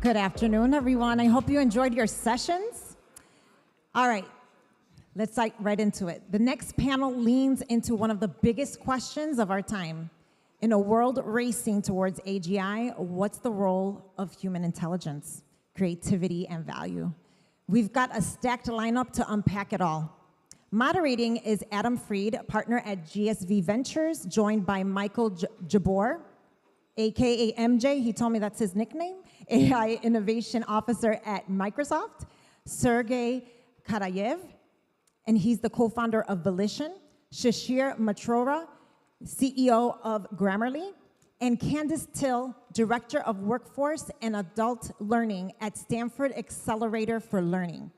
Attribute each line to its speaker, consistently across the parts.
Speaker 1: Good afternoon, everyone. I hope you enjoyed your sessions. All right, let's dive right into it. The next panel leans into one of the biggest questions of our time. In a world racing towards AGI, what's the role of human intelligence, creativity, and value? We've got a stacked lineup to unpack it all. Moderating is Adam Freed, partner at GSV Ventures, joined by Michael Jabbour, AKA MJ, he told me that's his nickname, AI Innovation Officer at Microsoft, Sergey Karayev, and he's the co-founder of Volition, Shishir Mehrotra, CEO of Grammarly, and Candace, Thille, Director of Workforce and Adult Learning at Stanford Accelerator for Learning.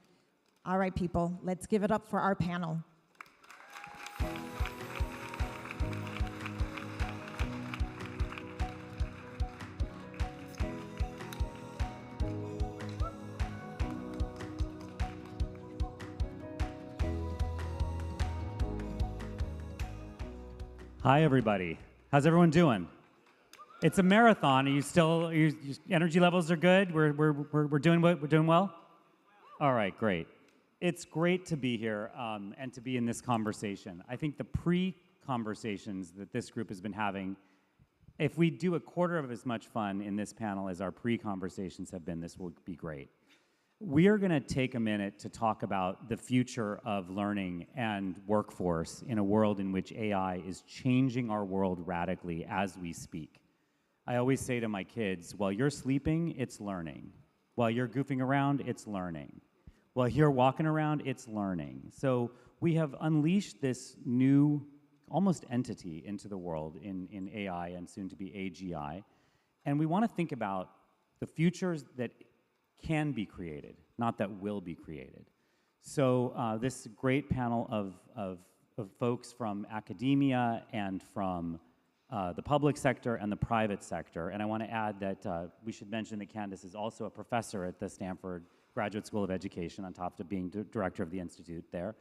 Speaker 1: All right, people, let's give it up for our panel.
Speaker 2: Hi, everybody. How's everyone doing? It's a marathon. Are you still? Your energy levels are good. We're doing what? We're doing well. All right, great. It's great to be here and to be in this conversation. I think the pre-conversations that this group has been having, if we do a quarter of as much fun in this panel as our pre-conversations have been, this will be great. We are going to take a minute to talk about the future of learning and workforce in a world in which AI is changing our world radically as we speak. I always say to my kids, while you're sleeping, it's learning. While you're goofing around, it's learning. While you're walking around, it's learning. So we have unleashed this new, almost entity into the world in AI and soon to be AGI. And we want to think about the futures that can be created, not that will be created. So this great panel of folks from academia and from the public sector and the private sector. And I want to add that we should mention that Candace is also a professor at the Stanford Graduate School of Education on top of being director of the institute there.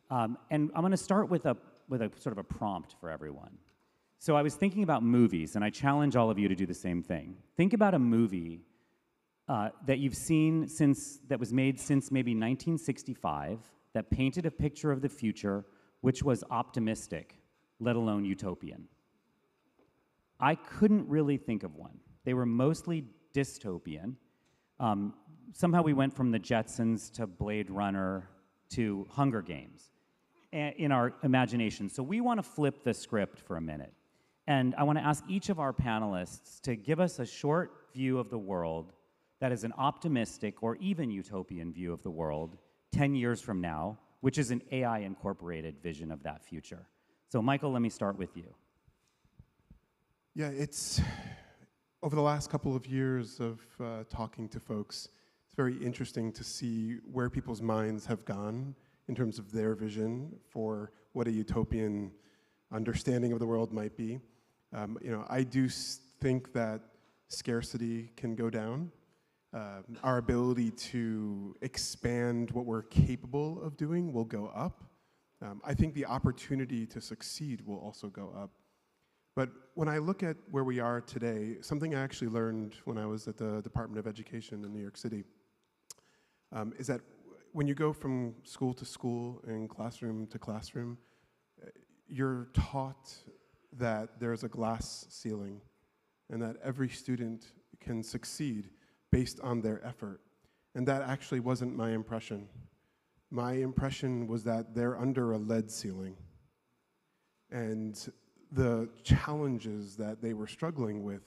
Speaker 2: And I'm going to start with a sort of a prompt for everyone. So I was thinking about movies, and I challenge all of you to do the same thing. Think about a movie that you've seen that was made since maybe 1965, that painted a picture of the future which was optimistic, let alone utopian. I couldn't really think of one. They were mostly dystopian. Somehow we went from the Jetsons to Blade Runner to Hunger Games in our imagination. So we want to flip the script for a minute. And I want to ask each of our panelists to give us a short view of the world that is an optimistic or even utopian view of the world 10 years from now, which is an AI-incorporated vision of that future. So Michael, let me start with you.
Speaker 3: Yeah, it's over the last couple of years of talking to folks, it's very interesting to see where people's minds have gone in terms of their vision for what a utopian understanding of the world might be. I do think that scarcity can go down. Our ability to expand what we're capable of doing will go up. I think the opportunity to succeed will also go up. But when I look at where we are today, something I actually learned when I was at the Department of Education in New York City is that when you go from school to school and classroom to classroom, you're taught that there's a glass ceiling and that every student can succeed based on their effort. And that actually wasn't my impression. My impression was that they're under a lead ceiling. And the challenges that they were struggling with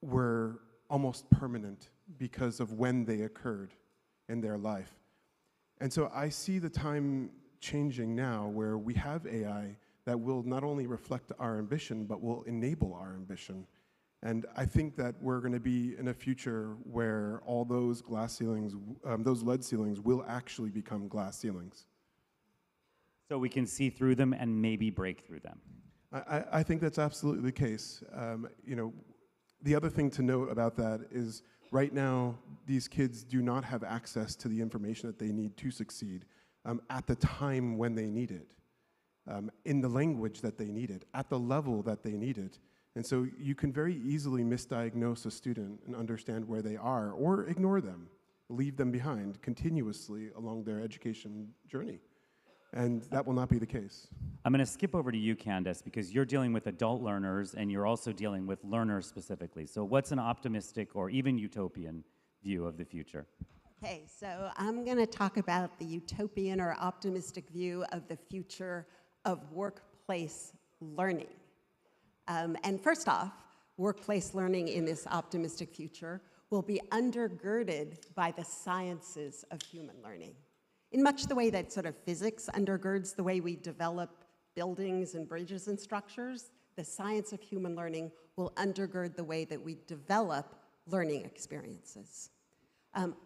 Speaker 3: were almost permanent because of when they occurred in their life. And so I see the time changing now where we have AI that will not only reflect our ambition, but will enable our ambition. And I think that we're going to be in a future where all those glass ceilings, those lead ceilings will actually become glass ceilings.
Speaker 2: So we can see through them and maybe break through them.
Speaker 3: I think that's absolutely the case. The other thing to note about that is right now, these kids do not have access to the information that they need to succeed at the time when they need it, in the language that they need it, at the level that they need it. And so you can very easily misdiagnose a student and understand where they are, or ignore them, leave them behind continuously along their education journey. And that will not be the case.
Speaker 2: I'm going to skip over to you, Candace, because you're dealing with adult learners and you're also dealing with learners specifically. So what's an optimistic or even utopian view of the future?
Speaker 4: Okay, so I'm going to talk about the utopian or optimistic view of the future of workplace learning. And first off, workplace learning in this optimistic future will be undergirded by the sciences of human learning. In much the way that sort of physics undergirds the way we develop buildings and bridges and structures, the science of human learning will undergird the way that we develop learning experiences.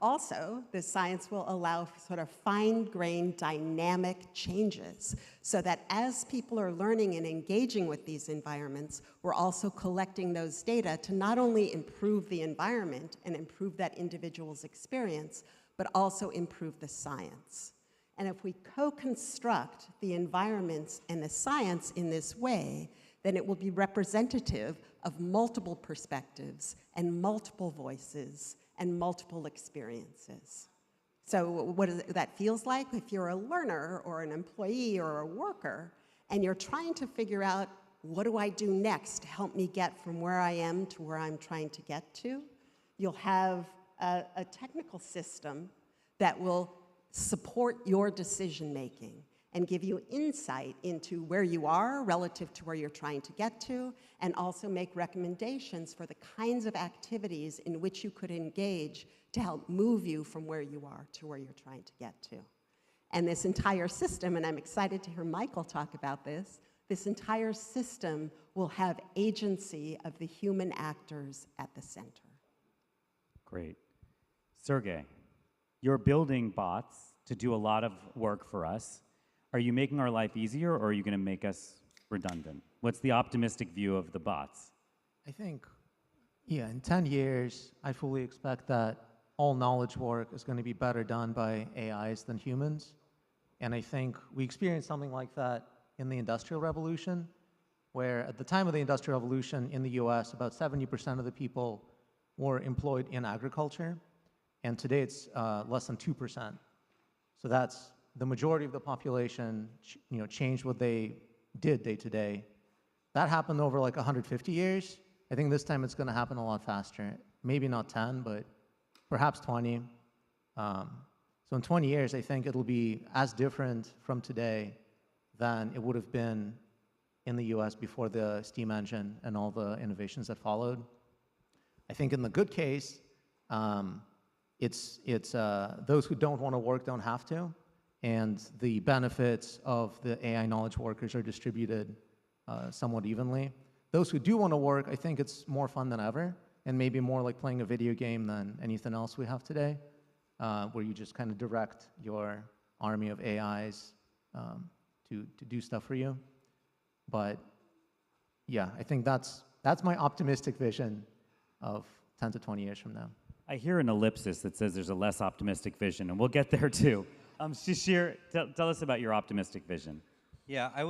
Speaker 4: Also, the science will allow for sort of fine-grained dynamic changes so that as people are learning and engaging with these environments, we're also collecting those data to not only improve the environment and improve that individual's experience, but also improve the science. And if we co-construct the environments and the science in this way, then it will be representative of multiple perspectives and multiple voices and multiple experiences. So what that feels like, if you're a learner or an employee or a worker, and you're trying to figure out, what do I do next to help me get from where I am to where I'm trying to get to, you'll have a technical system that will support your decision-making and give you insight into where you are relative to where you're trying to get to, and also make recommendations for the kinds of activities in which you could engage to help move you from where you are to where you're trying to get to. And this entire system, and I'm excited to hear Michael talk about this, this entire system will have agency of the human actors at the center.
Speaker 2: Great. Sergey, you're building bots to do a lot of work for us. Are you making our life easier, or are you going to make us redundant? What's the optimistic view of the bots?
Speaker 5: I think, yeah, in 10 years, I fully expect that all knowledge work is going to be better done by AIs than humans. And I think we experienced something like that in the Industrial Revolution, where at the time of the Industrial Revolution in the US, about 70% of the people were employed in agriculture, and today it's less than 2%. So that's the majority of the population, changed what they did day to day. That happened over like 150 years. I think this time it's going to happen a lot faster. Maybe not 10, but perhaps 20. So in 20 years, I think it'll be as different from today than it would have been in the US before the steam engine and all the innovations that followed. I think in the good case, it's those who don't want to work don't have to, and the benefits of the AI knowledge workers are distributed somewhat evenly. Those who do want to work, I think it's more fun than ever, and maybe more like playing a video game than anything else we have today, where you just kind of direct your army of AIs to do stuff for you. But yeah, I think that's my optimistic vision of 10 to 20 years from now.
Speaker 2: I hear an ellipsis that says there's a less optimistic vision, and we'll get there too. Shishir, tell us about your optimistic vision.
Speaker 6: Yeah, I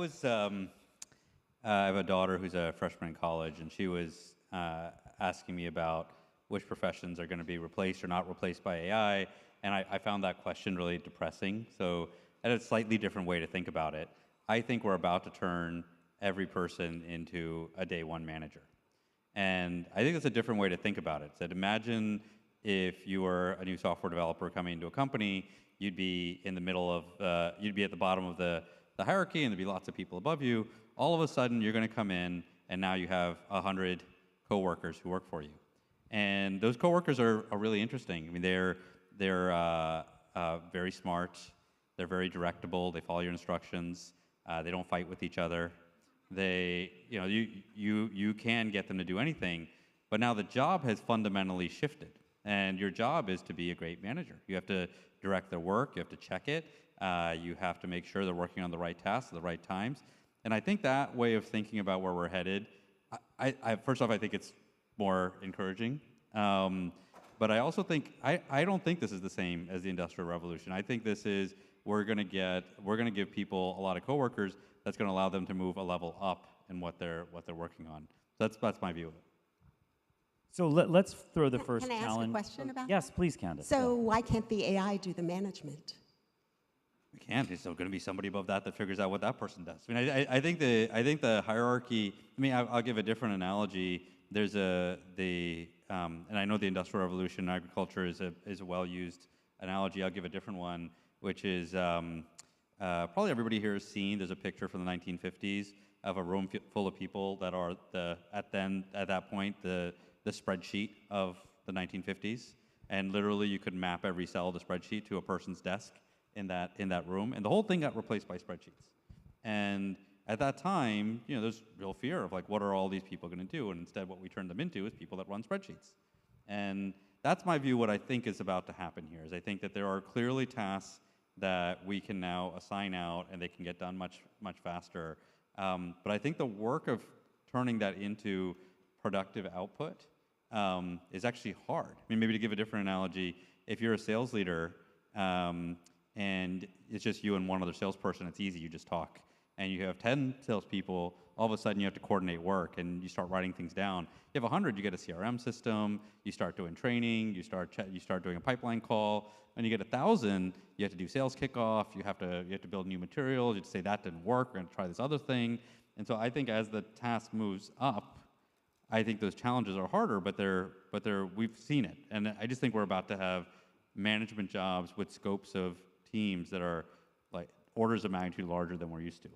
Speaker 6: have a daughter who's a freshman in college, and she was asking me about which professions are going to be replaced or not replaced by AI, and I found that question really depressing. So I had a slightly different way to think about it. I think we're about to turn every person into a day one manager. And I think that's a different way to think about it. So imagine if you were a new software developer coming into a company, you'd be in the middle of, you'd be at the bottom of the hierarchy, and there'd be lots of people above you. All of a sudden, you're going to come in, and now you have 100 coworkers who work for you. And those coworkers are really interesting. I mean, they're very smart. They're very directable. They follow your instructions. They don't fight with each other. You can get them to do anything, but now the job has fundamentally shifted, and your job is to be a great manager. You have to direct their work. You have to check it. You have to make sure they're working on the right tasks at the right times. And I think that way of thinking about where we're headed, first off, I think it's more encouraging. But I also think, I don't think this is the same as the Industrial Revolution. I think this is, we're going to give people a lot of coworkers that's going to allow them to move a level up in what they're working on. That's my view of it.
Speaker 2: So let's throw the first
Speaker 4: Can I ask a
Speaker 2: challenge.
Speaker 4: question about
Speaker 2: Yes, please, Candace.
Speaker 4: So why can't the AI do the management?
Speaker 6: We can't. There's still going to be somebody above that figures out what that person does. I mean, I think the hierarchy. I mean, I'll give a different analogy. There's and I know the Industrial Revolution, agriculture is a well-used analogy. I'll give a different one, which is probably everybody here has seen. There's a picture from the 1950s of a room full of people that are at that point the spreadsheet of the 1950s, and literally you could map every cell of the spreadsheet to a person's desk in that room, and the whole thing got replaced by spreadsheets. And at that time, there's real fear of like, what are all these people going to do? And instead, what we turned them into is people that run spreadsheets. And that's my view. What I think is about to happen here is I think that there are clearly tasks that we can now assign out, and they can get done much faster. But I think the work of turning that into productive output is actually hard. I mean, maybe to give a different analogy, if you're a sales leader and it's just you and one other salesperson, it's easy, you just talk. And you have 10 salespeople, all of a sudden you have to coordinate work and you start writing things down. You have 100, you get a CRM system, you start doing training, you start doing a pipeline call. When you get 1,000, you have to do sales kickoff, you have to build new materials, you have to say that didn't work, we're gonna try this other thing. And so I think as the task moves up, I think those challenges are harder, but we've seen it. And I just think we're about to have management jobs with scopes of teams that are like orders of magnitude larger than we're used to.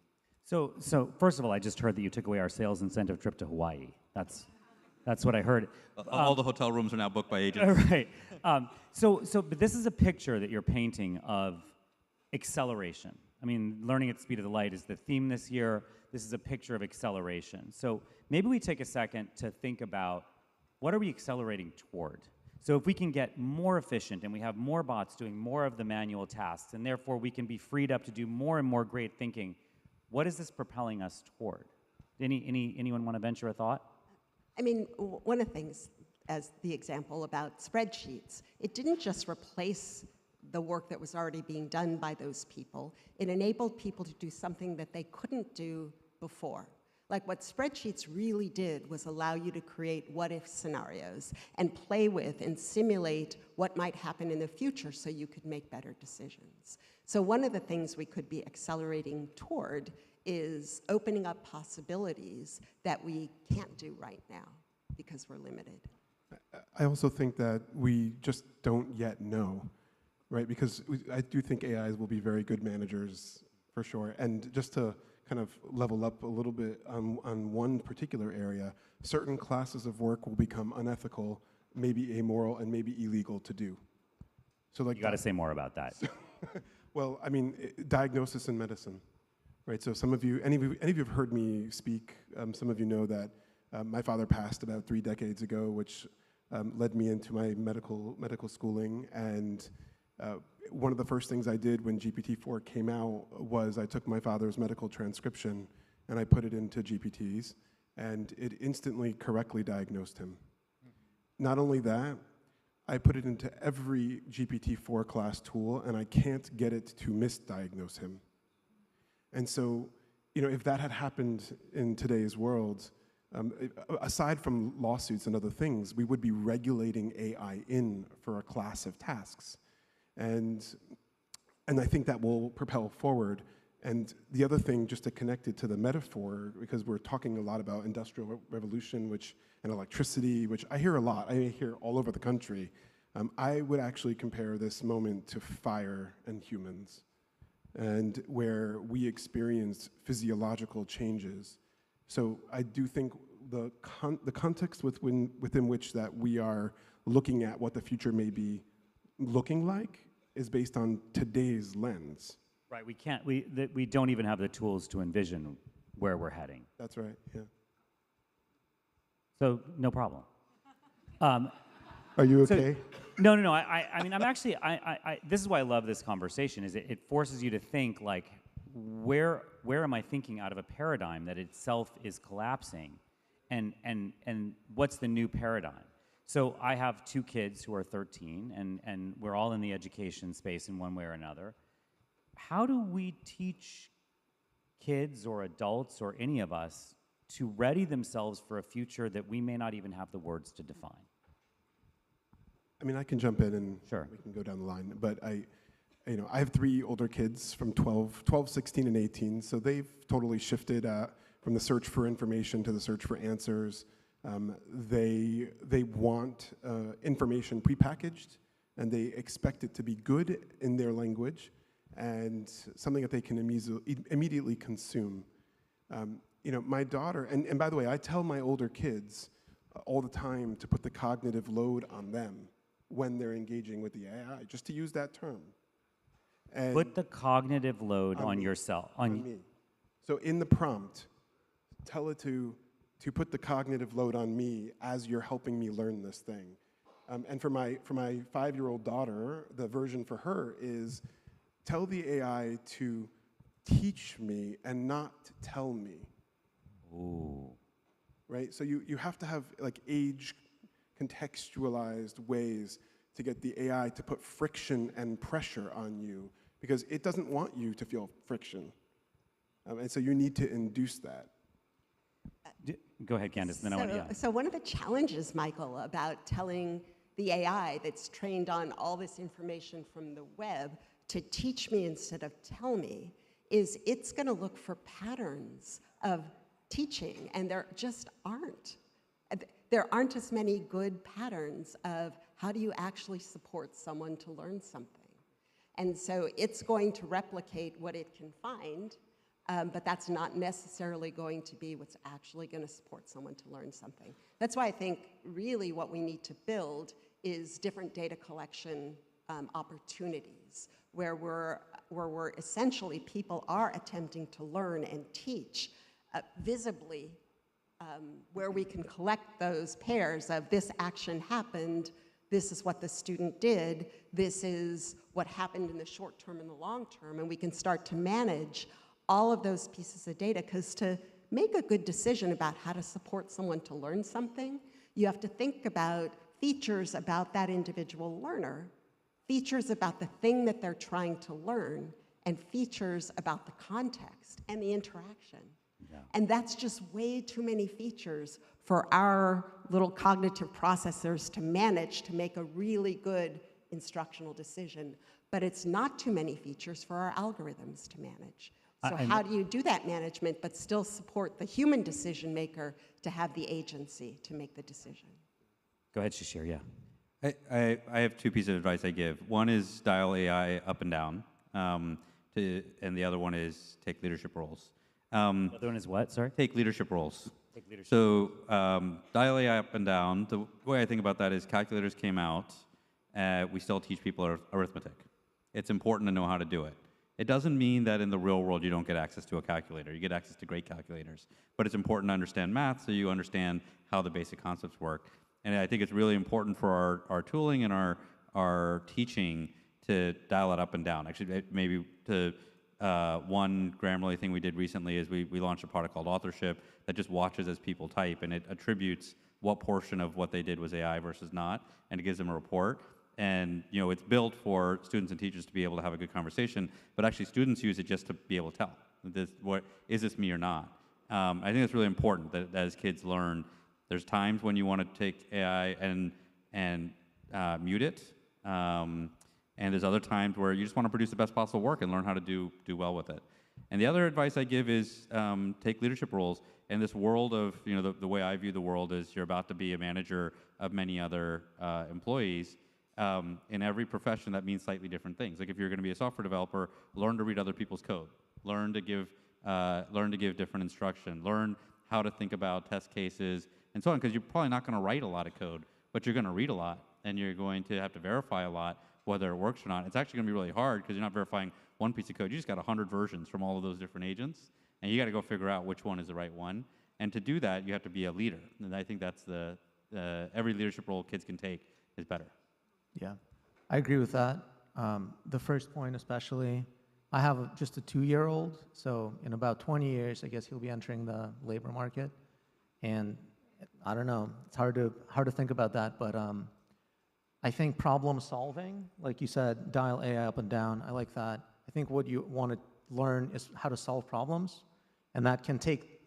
Speaker 2: So first of all, I just heard that you took away our sales incentive trip to Hawaii. That's what I heard.
Speaker 6: All the hotel rooms are now booked by agents.
Speaker 2: Right. But this is a picture that you're painting of acceleration. I mean, learning at the speed of the light is the theme this year. This is a picture of acceleration. So maybe we take a second to think about what are we accelerating toward? So if we can get more efficient and we have more bots doing more of the manual tasks, and therefore we can be freed up to do more and more great thinking, what is this propelling us toward? Anyone want to venture a thought?
Speaker 4: I mean, one of the things, as the example about spreadsheets, it didn't just replace the work that was already being done by those people. It enabled people to do something that they couldn't do before. Like what spreadsheets really did was allow you to create what-if scenarios and play with and simulate what might happen in the future so you could make better decisions. So one of the things we could be accelerating toward is opening up possibilities that we can't do right now because we're limited.
Speaker 3: I also think that we just don't yet know, right? Because I do think AIs will be very good managers for sure. And just to kind of level up a little bit on one particular area, certain classes of work will become unethical, maybe amoral, and maybe illegal to do. So like
Speaker 2: You got to say more about that.
Speaker 3: Well, I mean, diagnosis in medicine, right? So some of you, any of you have heard me speak. Some of you know that my father passed about 3 decades ago, which led me into my medical schooling. And one of the first things I did when GPT-4 came out was I took my father's medical transcription and I put it into GPTs, and it instantly correctly diagnosed him. Not only that, I put it into every GPT-4 class tool, and I can't get it to misdiagnose him. And so, if that had happened in today's world, aside from lawsuits and other things, we would be regulating AI in for a class of tasks. And I think that will propel forward. And the other thing, just to connect it to the metaphor, because we're talking a lot about industrial revolution, and electricity, which I hear a lot. I hear all over the country. I would actually compare this moment to fire and humans, and where we experienced physiological changes. So I do think the context within which that we are looking at what the future may be looking like is based on today's lens.
Speaker 2: Right, we don't even have the tools to envision where we're heading.
Speaker 3: That's right, yeah.
Speaker 2: So, no problem.
Speaker 3: Are you okay?
Speaker 2: No. I mean, I'm actually, this is why I love this conversation, is it forces you to think, like, where am I thinking out of a paradigm that itself is collapsing? And what's the new paradigm? So I have 2 kids who are 13, and we're all in the education space in one way or another. How do we teach kids or adults or any of us to ready themselves for a future that we may not even have the words to define?
Speaker 3: I mean, I can jump in and
Speaker 2: Sure.
Speaker 3: we can go down the line, but I have 3 older kids from 12, 16, and 18, so they've totally shifted from the search for information to the search for answers. They want information prepackaged, and they expect it to be good in their language and something that they can immediately consume. My daughter, and by the way, I tell my older kids all the time to put the cognitive load on them when they're engaging with the AI, just to use that term. And
Speaker 2: Put the cognitive load on
Speaker 3: me.
Speaker 2: yourself.
Speaker 3: On me. So in the prompt, tell it to put the cognitive load on me as you're helping me learn this thing. And for my 5-year-old daughter, the version for her is tell the AI to teach me and not tell me.
Speaker 2: Ooh.
Speaker 3: Right? So you have to have like age contextualized ways to get the AI to put friction and pressure on you, because it doesn't want you to feel friction. And so you need to induce that.
Speaker 2: Go ahead, Candace. Then I want to.
Speaker 4: So one of the challenges, Michael, about telling the AI that's trained on all this information from the web to teach me instead of tell me is it's going to look for patterns of teaching, and there just aren't. There aren't as many good patterns of how do you actually support someone to learn something. And so it's going to replicate what it can find, but that's not necessarily going to be what's actually going to support someone to learn something. That's why I think really what we need to build is different data collection opportunities where we're essentially, people are attempting to learn and teach visibly, where we can collect those pairs of this action happened, this is what the student did, this is what happened in the short term and the long term, and we can start to manage all of those pieces of data, because to make a good decision about how to support someone to learn something, you have to think about features about that individual learner, features about the thing that they're trying to learn, and features about the context and the interaction. Yeah. And that's just way too many features for our little cognitive processors to manage to make a really good instructional decision. But it's not too many features for our algorithms to manage. So how do you do that management but still support the human decision maker to have the agency to make the decision?
Speaker 2: Go ahead, Shishir, yeah.
Speaker 6: I have 2 pieces of advice I give. One is dial AI up and down, and the other one is take leadership roles.
Speaker 2: The other one is what, sorry?
Speaker 6: Take leadership roles.
Speaker 2: Take leadership.
Speaker 6: So dial AI up and down. The way I think about that is calculators came out. We still teach people arithmetic. It's important to know how to do it. It doesn't mean that in the real world you don't get access to a calculator. You get access to great calculators. But it's important to understand math so you understand how the basic concepts work. And I think it's really important for our tooling and our teaching to dial it up and down. Actually, maybe to one Grammarly thing we did recently is we launched a product called Authorship that just watches as people type, and it attributes what portion of what they did was AI versus not, and it gives them a report. And it's built for students and teachers to be able to have a good conversation, but actually students use it just to be able to tell, is this me or not? I think it's really important that as kids learn, there's times when you want to take AI and mute it, and there's other times where you just want to produce the best possible work and learn how to do well with it. And the other advice I give is take leadership roles. In this world of, the way I view the world is you're about to be a manager of many other employees. In every profession, that means slightly different things. Like if you're going to be a software developer, learn to read other people's code. Learn to give different instruction. Learn how to think about test cases and so on, because you're probably not going to write a lot of code, but you're going to read a lot, and you're going to have to verify a lot whether it works or not. It's actually going to be really hard because you're not verifying one piece of code. You just got 100 versions from all of those different agents, and you got to go figure out which one is the right one. And to do that, you have to be a leader. And I think that's every leadership role kids can take is better.
Speaker 5: Yeah, I agree with that. The first point especially, I have just a 2-year-old, so in about 20 years, I guess he'll be entering the labor market. And I don't know, it's hard to think about that, but I think problem solving, like you said, dial AI up and down, I like that. I think what you want to learn is how to solve problems, and that can take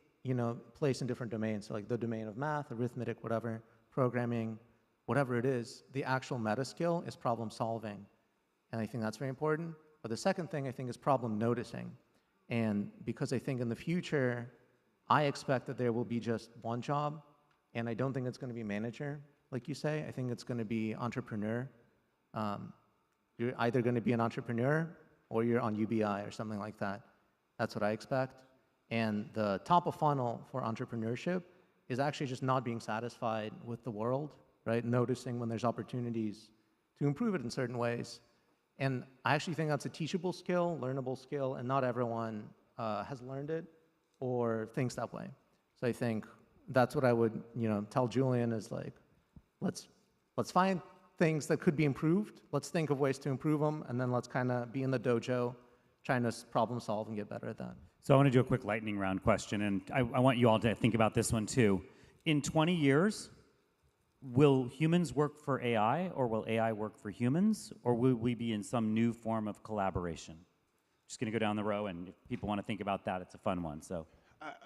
Speaker 5: placed in different domains. So like the domain of math, arithmetic, whatever, programming, whatever it is, the actual meta skill is problem solving. And I think that's very important. But the second thing I think is problem noticing. And because I think in the future, I expect that there will be just one job, and I don't think it's going to be manager, like you say. I think it's going to be entrepreneur. You're either going to be an entrepreneur or you're on UBI or something like that. That's what I expect. And the top of funnel for entrepreneurship is actually just not being satisfied with the world, right? Noticing when there's opportunities to improve it in certain ways. And I actually think that's a teachable skill, learnable skill, and not everyone has learned it or thinks that way. So I think that's what I would, tell Julian is like, let's find things that could be improved. Let's think of ways to improve them, and then let's kind of be in the dojo trying to problem solve and get better at that.
Speaker 2: So I want to do a quick lightning round question, and I want you all to think about this one too. In 20 years, will humans work for AI, or will AI work for humans, or will we be in some new form of collaboration? Just going to go down the row, and if people want to think about that, it's a fun one. So,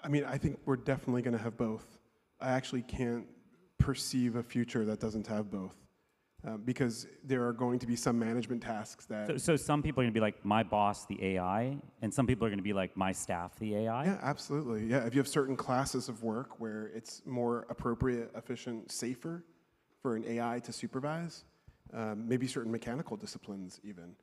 Speaker 3: I mean, I think we're definitely going to have both. I actually can't perceive a future that doesn't have both. Because there are going to be some management tasks that...
Speaker 2: So some people are going to be like, my boss, the AI, and some people are going to be like, my staff, the AI?
Speaker 3: Yeah, absolutely. Yeah, if you have certain classes of work where it's more appropriate, efficient, safer for an AI to supervise, maybe certain mechanical disciplines even.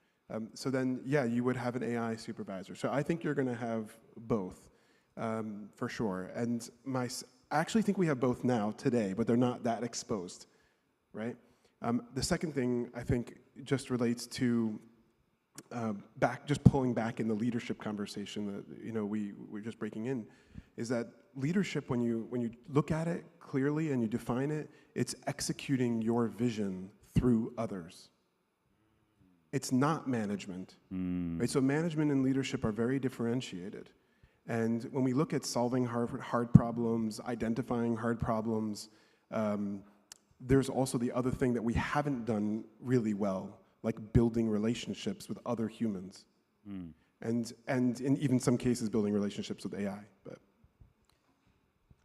Speaker 3: So then, yeah, you would have an AI supervisor. So I think you're going to have both, for sure. And I actually think we have both now, today, but they're not that exposed, right? The second thing I think just relates to just pulling back in the leadership conversation that we're just breaking in, is that leadership, when you look at it clearly and you define it, it's executing your vision through others. It's not management. Right? So management and leadership are very differentiated. And when we look at solving hard problems, identifying hard problems, there's also the other thing that we haven't done really well, like building relationships with other humans. And in even some cases, building relationships with AI. But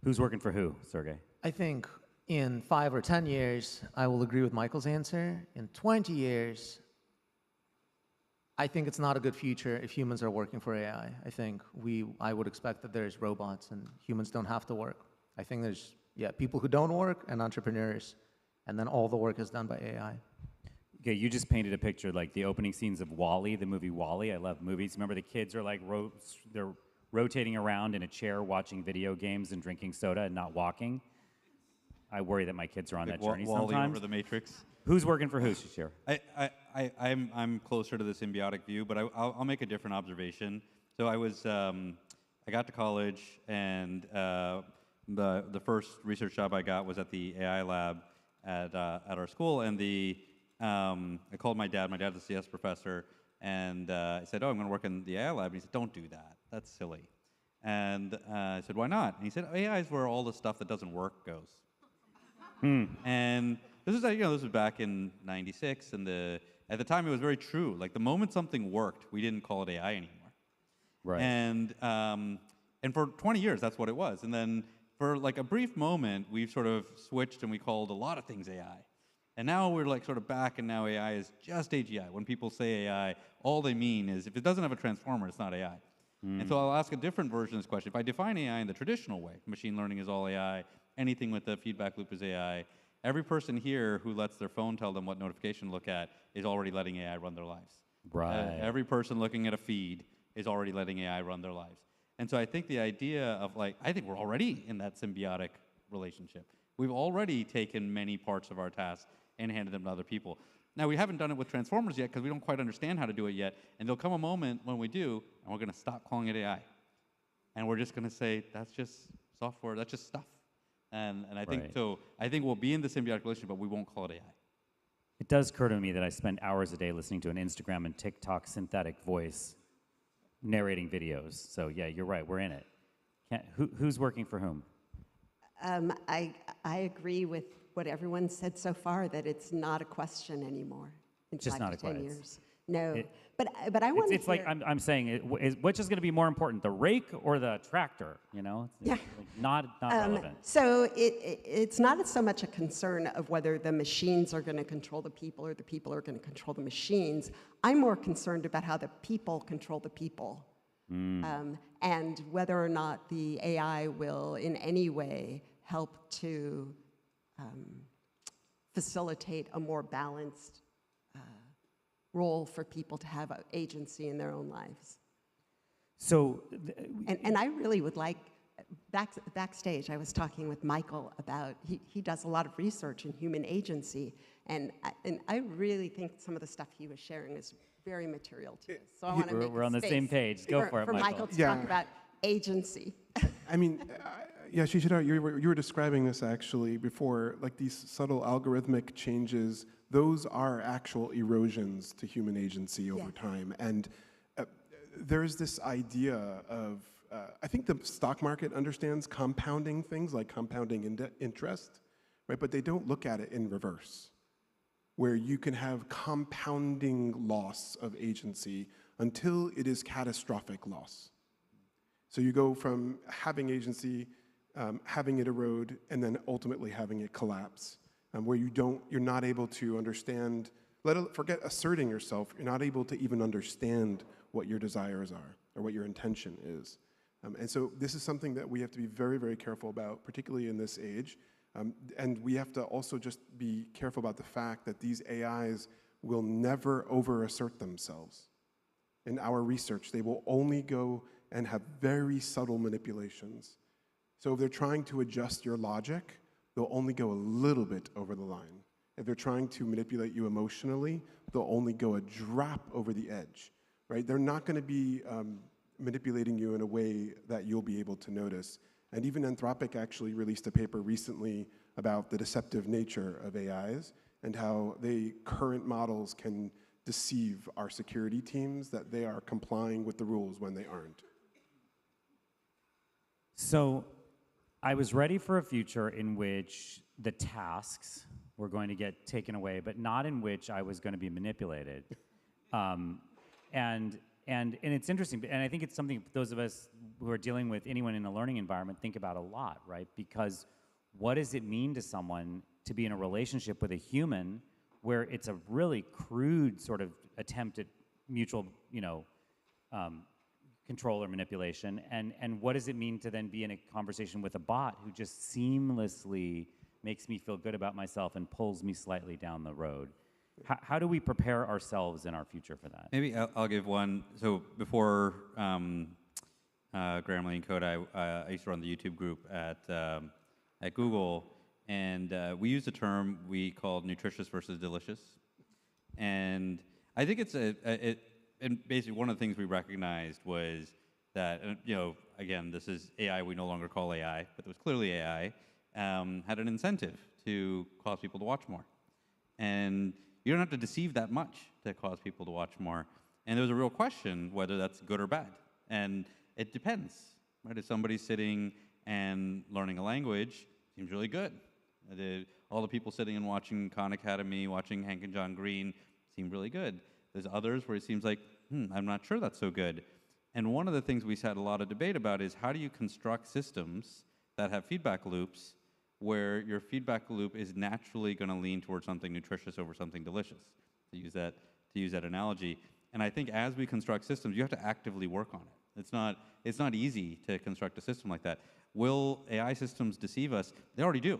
Speaker 2: who's working for who, Sergey?
Speaker 5: I think in 5 or 10 years, I will agree with Michael's answer. In 20 years, I think it's not a good future if humans are working for AI. I think I would expect that there's robots and humans don't have to work. I think there's, people who don't work and entrepreneurs, and then all the work is done by AI.
Speaker 2: Okay, you just painted a picture like the opening scenes of WALL-E, the movie WALL-E. I love movies. Remember the kids are like, they're rotating around in a chair watching video games and drinking soda and not walking. I worry that my kids are on that journey
Speaker 6: WALL-E
Speaker 2: sometimes.
Speaker 6: over the Matrix.
Speaker 2: Who's working for who, Shishir?
Speaker 6: I'm closer to the symbiotic view, but I'll make a different observation. So I got to college, and the first research job I got was at the AI lab at our school, and I called my dad. My dad's a CS professor, and I said, "Oh, I'm going to work in the AI lab." And he said, "Don't do that. That's silly." And I said, "Why not?" And he said, "AI is where all the stuff that doesn't work goes." And this was back in '96, and at the time it was very true. Like the moment something worked, we didn't call it AI anymore.
Speaker 2: Right.
Speaker 6: And for 20 years, that's what it was. And then for like a brief moment, we've sort of switched and we called a lot of things AI. And now we're like sort of back, and now AI is just AGI. When people say AI, all they mean is if it doesn't have a transformer, it's not AI. And so I'll ask a different version of this question. If I define AI in the traditional way, machine learning is all AI, anything with the feedback loop is AI, every person here who lets their phone tell them what notification to look at is already letting AI run their lives.
Speaker 2: Right.
Speaker 6: Every person looking at a feed is already letting AI run their lives. And so I think the idea of I think we're already in that symbiotic relationship. We've already taken many parts of our tasks and handed them to other people. Now, we haven't done it with transformers yet because we don't quite understand how to do it yet. And there'll come a moment when we do, and we're going to stop calling it AI. And we're just going to say, that's just software, that's just stuff. And I think so. I think we'll be in the symbiotic relationship, but we won't call it AI.
Speaker 2: It does occur to me that I spend hours a day listening to an Instagram and TikTok synthetic voice narrating videos. So yeah, you're right. We're in it. Who's working for whom?
Speaker 4: I agree with what everyone said so far, that it's not a question anymore in
Speaker 2: Just
Speaker 4: 5
Speaker 2: not
Speaker 4: to
Speaker 2: a
Speaker 4: 10
Speaker 2: question.
Speaker 4: years. No, but I want to.
Speaker 2: It's like I'm saying, which is going to be more important, the rake or the tractor? You know, it's like not relevant.
Speaker 4: So it's not so much a concern of whether the machines are going to control the people or the people are going to control the machines. I'm more concerned about how the people control the people, and whether or not the AI will in any way help to facilitate a more balanced role for people to have agency in their own lives.
Speaker 2: So,
Speaker 4: and I really would like, backstage, I was talking with Michael about, he does a lot of research in human agency, and I really think some of the stuff he was sharing is very material to us. So I want to make
Speaker 2: we're on the
Speaker 4: space
Speaker 2: same page. Go for it,
Speaker 4: for Michael to talk about agency.
Speaker 3: I mean, yeah, Shishir, you were describing this actually before, like these subtle algorithmic changes, those are actual erosions to human agency over time. And there's this idea of, I think the stock market understands compounding things like compounding interest, right? But they don't look at it in reverse, where you can have compounding loss of agency until it is catastrophic loss. So you go from having agency, having it erode, and then ultimately having it collapse, where you're not able to understand, forget asserting yourself, you're not able to even understand what your desires are or what your intention is. And so this is something that we have to be very, very careful about, particularly in this age. And we have to also just be careful about the fact that these AIs will never over-assert themselves. In our research, they will only go and have very subtle manipulations. So if they're trying to adjust your logic, they'll only go a little bit over the line. If they're trying to manipulate you emotionally, they'll only go a drop over the edge, right? They're not going to be manipulating you in a way that you'll be able to notice. And even Anthropic actually released a paper recently about the deceptive nature of AIs and how current models can deceive our security teams that they are complying with the rules when they aren't.
Speaker 2: So I was ready for a future in which the tasks were going to get taken away, but not in which I was going to be manipulated. And it's interesting, and I think it's something those of us who are dealing with anyone in a learning environment think about a lot, right? Because what does it mean to someone to be in a relationship with a human where it's a really crude sort of attempt at mutual, control or manipulation, and what does it mean to then be in a conversation with a bot who just seamlessly makes me feel good about myself and pulls me slightly down the road? How do we prepare ourselves in our future for that?
Speaker 6: Maybe I'll give one. So before Grammarly and Code, I used to run the YouTube group at Google, and we used a term we called nutritious versus delicious. And I think it's and basically one of the things we recognized was that, again, this is AI we no longer call AI, but it was clearly AI, had an incentive to cause people to watch more. And you don't have to deceive that much to cause people to watch more. And there was a real question whether that's good or bad. And it depends, right? If somebody's sitting and learning a language, seems really good. All the people sitting and watching Khan Academy, watching Hank and John Green, seem really good. There's others where it seems like, I'm not sure that's so good. And one of the things we had a lot of debate about is how do you construct systems that have feedback loops where your feedback loop is naturally going to lean towards something nutritious over something delicious, to use that analogy. And I think as we construct systems, you have to actively work on it. It's not easy to construct a system like that. Will AI systems deceive us? They already do.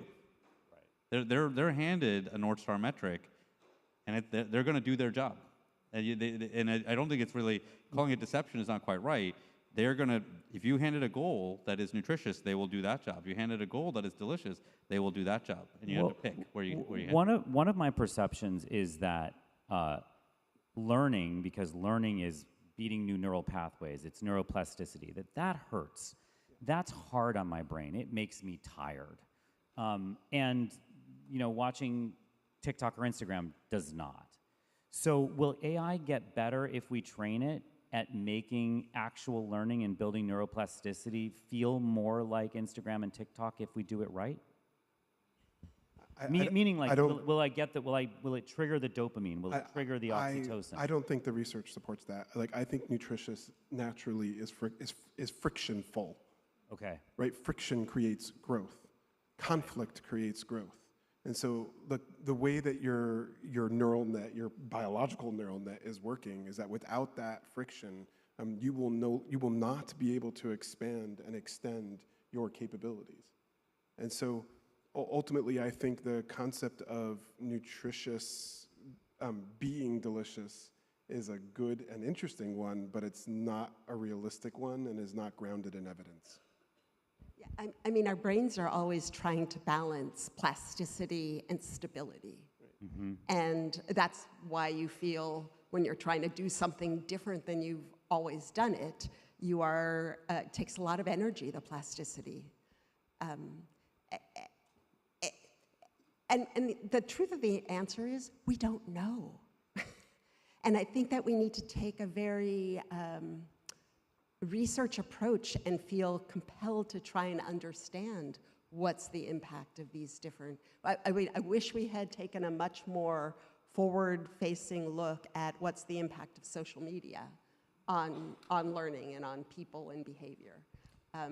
Speaker 6: Right. They're handed a North Star metric, and they're going to do their job. And I don't think it's really, calling it deception is not quite right. They're going to, if you handed a goal that is nutritious, they will do that job. If you handed a goal that is delicious, they will do that job. And you have to pick where you
Speaker 2: one of my perceptions is that learning, because learning is beating new neural pathways, it's neuroplasticity, that hurts. That's hard on my brain. It makes me tired. And watching TikTok or Instagram does not. So will AI get better if we train it at making actual learning and building neuroplasticity feel more like Instagram and TikTok if we do it right? Meaning, like,
Speaker 3: I don't-
Speaker 2: will I get that? Will it trigger the dopamine? Will it trigger the oxytocin?
Speaker 3: I don't think the research supports that. Like, I think nutritious naturally is frictionful,
Speaker 2: Okay.
Speaker 3: right? Friction creates growth. Conflict creates growth. And so the way that your neural net, your biological neural net is working is that without that friction, you will not be able to expand and extend your capabilities. And so ultimately, I think the concept of nutritious being delicious is a good and interesting one, but it's not a realistic one and is not grounded in evidence.
Speaker 4: Yeah, I mean, our brains are always trying to balance plasticity and stability.
Speaker 2: Mm-hmm.
Speaker 4: And that's why you feel when you're trying to do something different than you've always done it, it takes a lot of energy, the plasticity. And the truth of the answer is, we don't know. And I think that we need to take a very research approach and feel compelled to try and understand what's the impact of these different. I wish we had taken a much more forward-facing look at what's the impact of social media on learning and on people and behavior.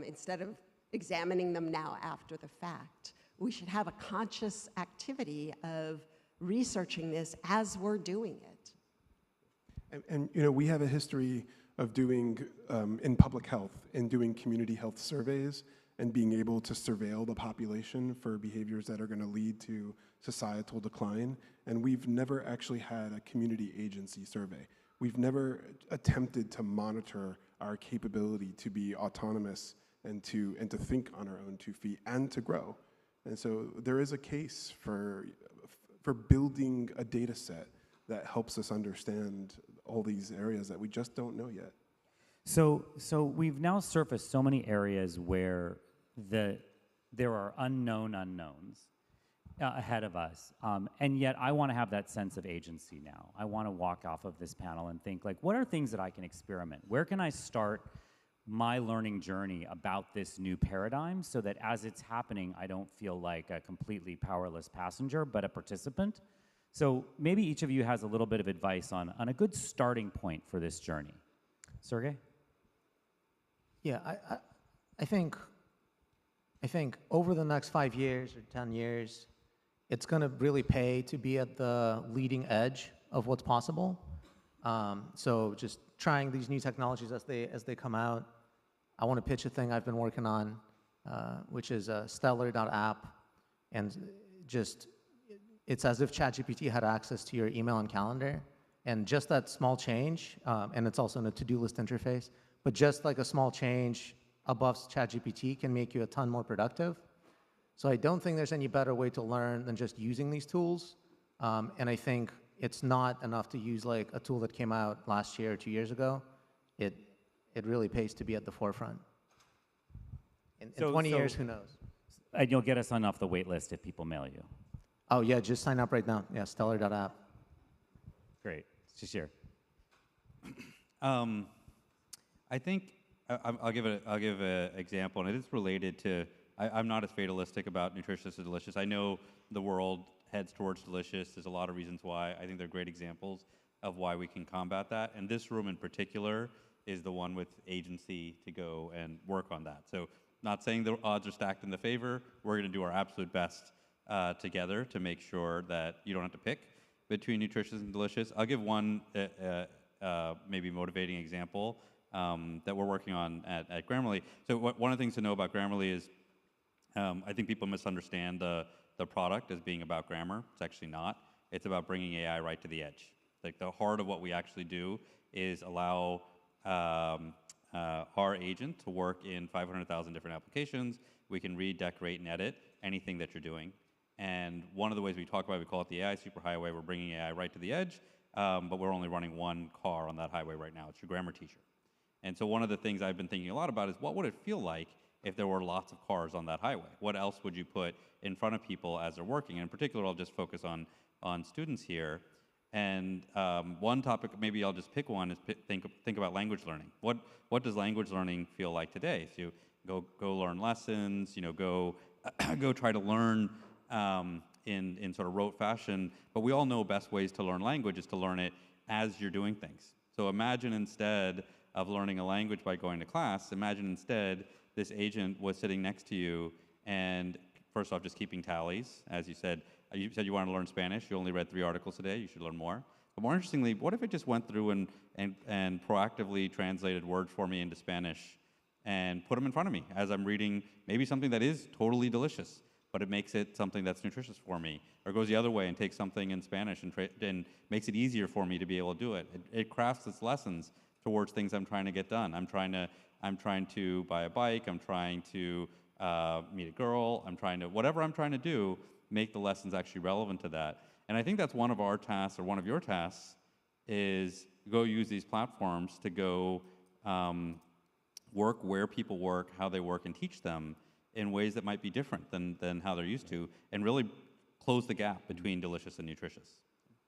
Speaker 4: Instead of examining them now after the fact, we should have a conscious activity of researching this as we're doing it.
Speaker 3: And you know, we have a history of doing, in public health, and doing community health surveys and being able to surveil the population for behaviors that are going to lead to societal decline. And we've never actually had a community agency survey. We've never attempted to monitor our capability to be autonomous and to think on our own 2 feet and to grow. And so there is a case for building a data set that helps us understand all these areas that we just don't know yet.
Speaker 2: So we've now surfaced so many areas where there are unknown unknowns ahead of us, and yet I want to have that sense of agency now. I want to walk off of this panel and think, like, what are things that I can experiment? Where can I start my learning journey about this new paradigm so that as it's happening, I don't feel like a completely powerless passenger, but a participant? So maybe each of you has a little bit of advice on a good starting point for this journey. Sergey?
Speaker 5: Yeah, I think over the next 5 years or 10 years, it's going to really pay to be at the leading edge of what's possible. So just trying these new technologies as they come out. I want to pitch a thing I've been working on, which is stellar.app, and just it's as if ChatGPT had access to your email and calendar, and just that small change, and it's also in a to-do list interface, but just like a small change above ChatGPT can make you a ton more productive. So I don't think there's any better way to learn than just using these tools, and I think it's not enough to use like a tool that came out last year or 2 years ago. It really pays to be at the forefront. In 20 years, who knows?
Speaker 2: And you'll get us on off the wait list if people mail you.
Speaker 5: Oh yeah, just sign up right now. Yeah, stellar.app.
Speaker 2: Great. Shishir.
Speaker 6: I think I'll give an example, and it is related to. I'm not as fatalistic about nutritious or delicious. I know the world heads towards delicious. There's a lot of reasons why. I think they're great examples of why we can combat that. And this room in particular is the one with agency to go and work on that. So not saying the odds are stacked in the favor. We're going to do our absolute best together to make sure that you don't have to pick between nutritious and delicious. I'll give one maybe motivating example that we're working on at Grammarly. So one of the things to know about Grammarly is I think people misunderstand the product as being about grammar. It's actually not. It's about bringing AI right to the edge. Like the heart of what we actually do is allow our agent to work in 500,000 different applications. We can read, decorate, and edit anything that you're doing. And one of the ways we talk about it, we call it the AI superhighway. We're bringing AI right to the edge, but we're only running one car on that highway right now. It's your grammar teacher. And so one of the things I've been thinking a lot about is what would it feel like if there were lots of cars on that highway? What else would you put in front of people as they're working? And in particular, I'll just focus on students here. And one topic, maybe I'll just pick one, is think about language learning. What does language learning feel like today? So you go learn lessons, go try to learn in sort of rote fashion, but we all know best ways to learn language is to learn it as you're doing things. So imagine instead of learning a language by going to class, imagine instead this agent was sitting next to you and first off just keeping tallies. As you said you wanted to learn Spanish, you only read 3 articles today, you should learn more. But more interestingly, what if it just went through and proactively translated words for me into Spanish and put them in front of me as I'm reading maybe something that is totally delicious, but it makes it something that's nutritious for me, or goes the other way and takes something in Spanish and makes it easier for me to be able to do it. It crafts its lessons towards things I'm trying to get done. I'm trying to buy a bike. I'm trying to meet a girl. Whatever I'm trying to do, make the lessons actually relevant to that. And I think that's one of our tasks, or one of your tasks, is go use these platforms to go work where people work, how they work, and teach them in ways that might be different than how they're used to, and really close the gap between delicious and nutritious.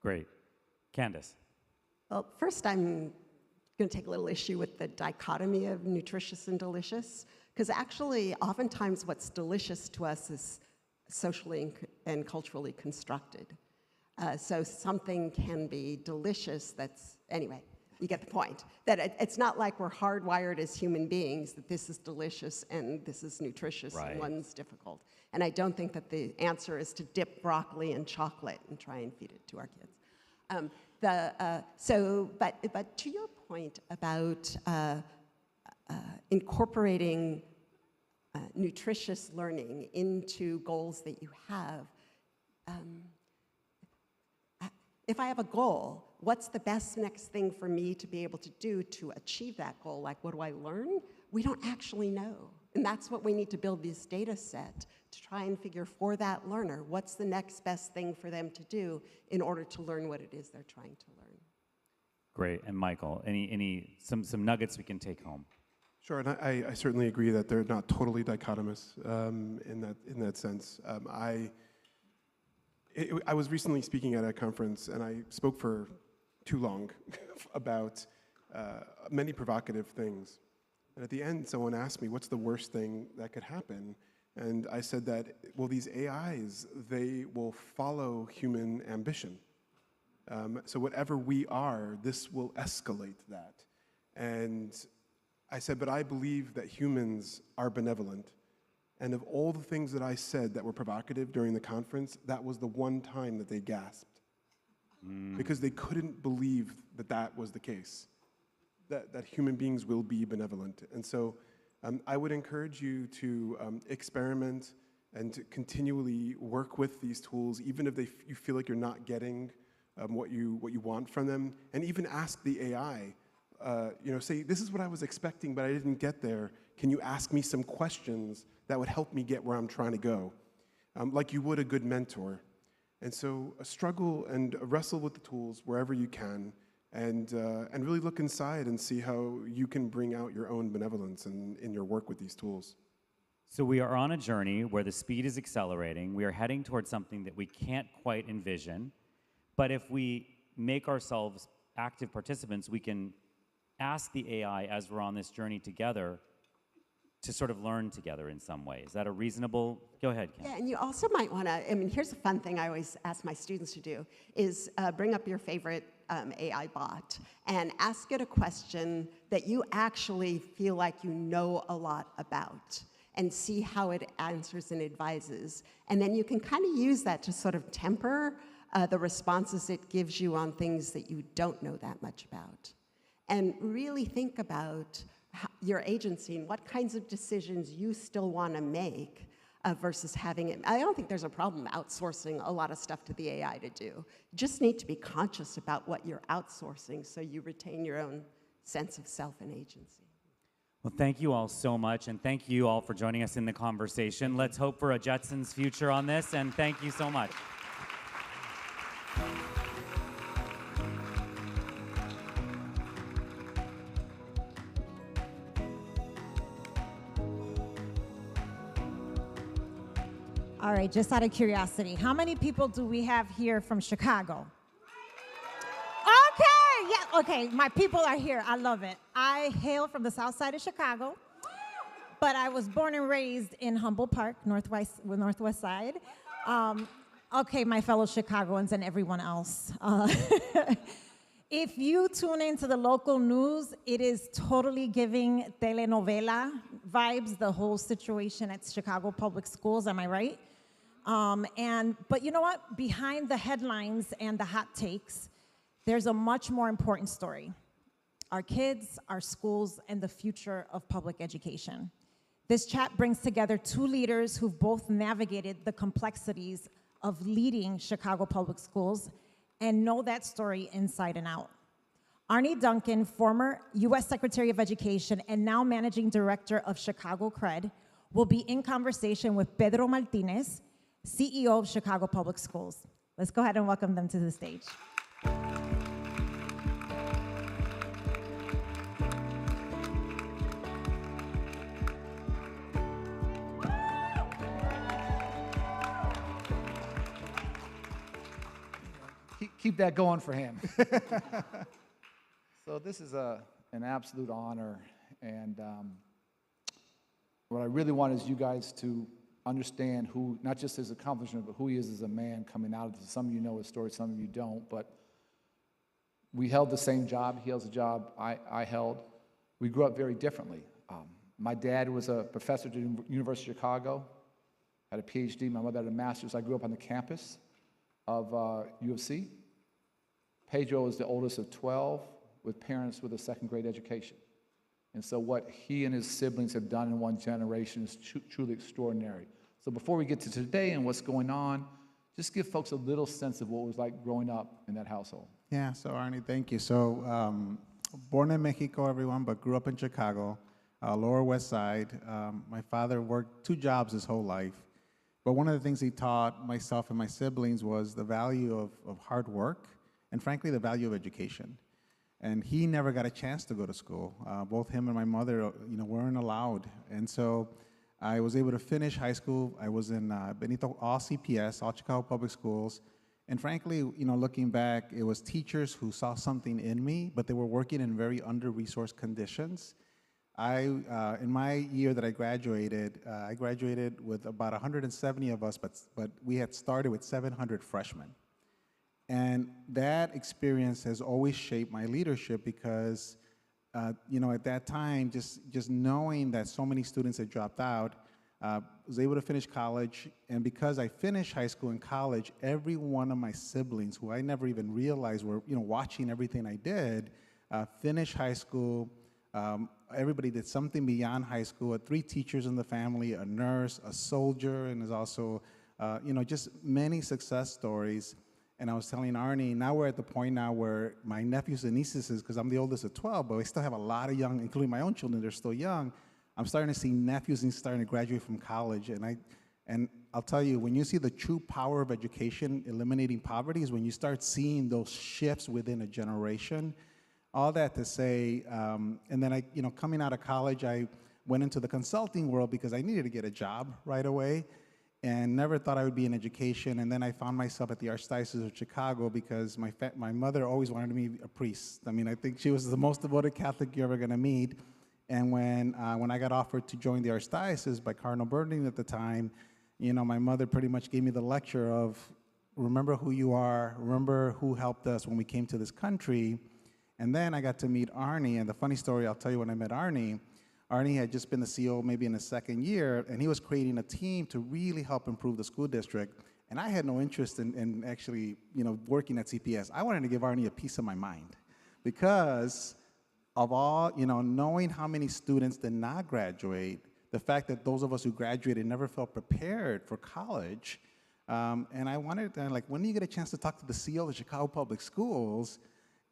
Speaker 2: Great. Candace.
Speaker 4: Well, first I'm going to take a little issue with the dichotomy of nutritious and delicious, because actually oftentimes what's delicious to us is socially and culturally constructed. So something can be delicious anyway, you get the point. That it's not like we're hardwired as human beings that this is delicious and this is nutritious and one's difficult. And I don't think that the answer is to dip broccoli in chocolate and try and feed it to our kids. But to your point about incorporating nutritious learning into goals that you have, if I have a goal, what's the best next thing for me to be able to do to achieve that goal? Like, what do I learn? We don't actually know. And that's what we need to build this data set to try and figure for that learner, what's the next best thing for them to do in order to learn what it is they're trying to learn.
Speaker 2: Great. And Michael, some nuggets we can take home?
Speaker 3: Sure, and I certainly agree that they're not totally dichotomous in that sense. I was recently speaking at a conference, and I spoke for too long about many provocative things. And at the end, someone asked me, what's the worst thing that could happen? And I said that, well, these AIs, they will follow human ambition. So whatever we are, this will escalate that. And I said, but I believe that humans are benevolent. And of all the things that I said that were provocative during the conference, that was the one time that they gasped. Because they couldn't believe that that was the case, that human beings will be benevolent. And so I would encourage you to experiment and to continually work with these tools, even if you feel like you're not getting what you want from them. And even ask the AI, say, this is what I was expecting, but I didn't get there. Can you ask me some questions that would help me get where I'm trying to go? Like you would a good mentor. And so struggle and wrestle with the tools wherever you can, and really look inside and see how you can bring out your own benevolence in your work with these tools.
Speaker 2: So we are on a journey where the speed is accelerating. We are heading towards something that we can't quite envision. But if we make ourselves active participants, we can ask the AI as we're on this journey together to sort of learn together in some way. Is that a reasonable? Go ahead, Ken.
Speaker 4: Yeah, and you also might want to, here's a fun thing I always ask my students to do, is bring up your favorite AI bot and ask it a question that you actually feel like you know a lot about, and see how it answers and advises. And then you can kind of use that to sort of temper the responses it gives you on things that you don't know that much about. And really think about your agency and what kinds of decisions you still want to make versus having it. I don't think there's a problem outsourcing a lot of stuff to the AI to do. You just need to be conscious about what you're outsourcing so you retain your own sense of self and agency.
Speaker 2: Well, thank you all so much, and thank you all for joining us in the conversation. Let's hope for a Jetsons future on this, and thank you so much.
Speaker 1: All right, just out of curiosity, how many people do we have here from Chicago? Okay, yeah, okay, my people are here. I love it. I hail from the south side of Chicago, but I was born and raised in Humboldt Park, northwest side. Okay, my fellow Chicagoans and everyone else. If you tune into the local news, it is totally giving telenovela vibes, the whole situation at Chicago Public Schools, am I right? But you know what? Behind the headlines and the hot takes, there's a much more important story. Our kids, our schools, and the future of public education. This chat brings together two leaders who've both navigated the complexities of leading Chicago Public Schools and know that story inside and out. Arne Duncan, former US Secretary of Education and now Managing Director of Chicago CRED, will be in conversation with Pedro Martinez, CEO of Chicago Public Schools. Let's go ahead and welcome them to the stage.
Speaker 7: Keep that going for him. So this is an absolute honor, and what I really want is you guys to understand who, not just his accomplishment, but who he is as a man coming out of this. Some of you know his story, some of you don't, but we held the same job. He held the job I held. We grew up very differently. My dad was a professor at the University of Chicago, had a PhD. My mother had a master's. I grew up on the campus of U of C. Pedro is the oldest of 12 with parents with a second grade education. And so what he and his siblings have done in one generation is truly extraordinary. So before we get to today and what's going on, just give folks a little sense of what it was like growing up in that household.
Speaker 8: Yeah, so Arne, thank you. So born in Mexico, everyone, but grew up in Chicago, Lower West Side. My father worked 2 jobs his whole life. But one of the things he taught myself and my siblings was the value of hard work and, frankly, the value of education. And he never got a chance to go to school. Both him and my mother, weren't allowed. And so I was able to finish high school. I was in Benito, all CPS, all Chicago Public Schools. And frankly, looking back, it was teachers who saw something in me, but they were working in very under-resourced conditions. In my year that I graduated with about 170 of us, but we had started with 700 freshmen. And that experience has always shaped my leadership because, at that time, just knowing that so many students had dropped out, was able to finish college. And because I finished high school and college, every one of my siblings, who I never even realized were, watching everything I did, finished high school. Everybody did something beyond high school. Had 3 teachers in the family, a nurse, a soldier, and there's also, just many success stories. And I was telling Arne, now we're at the point now where my nephews and nieces, because I'm the oldest of 12, but I still have a lot of young, including my own children, they're still young. I'm starting to see nephews and starting to graduate from college. And I'll tell you, when you see the true power of education eliminating poverty is when you start seeing those shifts within a generation. All that to say, and then coming out of college, I went into the consulting world because I needed to get a job right away. And never thought I would be in education. And then I found myself at the Archdiocese of Chicago because my mother always wanted me to be a priest. I mean, I think she was the most devoted Catholic you're ever going to meet. And when I got offered to join the Archdiocese by Cardinal Bernardin at the time, my mother pretty much gave me the lecture of, remember who you are, remember who helped us when we came to this country. And then I got to meet Arne. And the funny story I'll tell you, when I met Arne had just been the CEO maybe in his second year, and he was creating a team to really help improve the school district. And I had no interest in actually, working at CPS. I wanted to give Arne a piece of my mind because of all, knowing how many students did not graduate, the fact that those of us who graduated never felt prepared for college. And I wanted to, when do you get a chance to talk to the CEO of the Chicago Public Schools?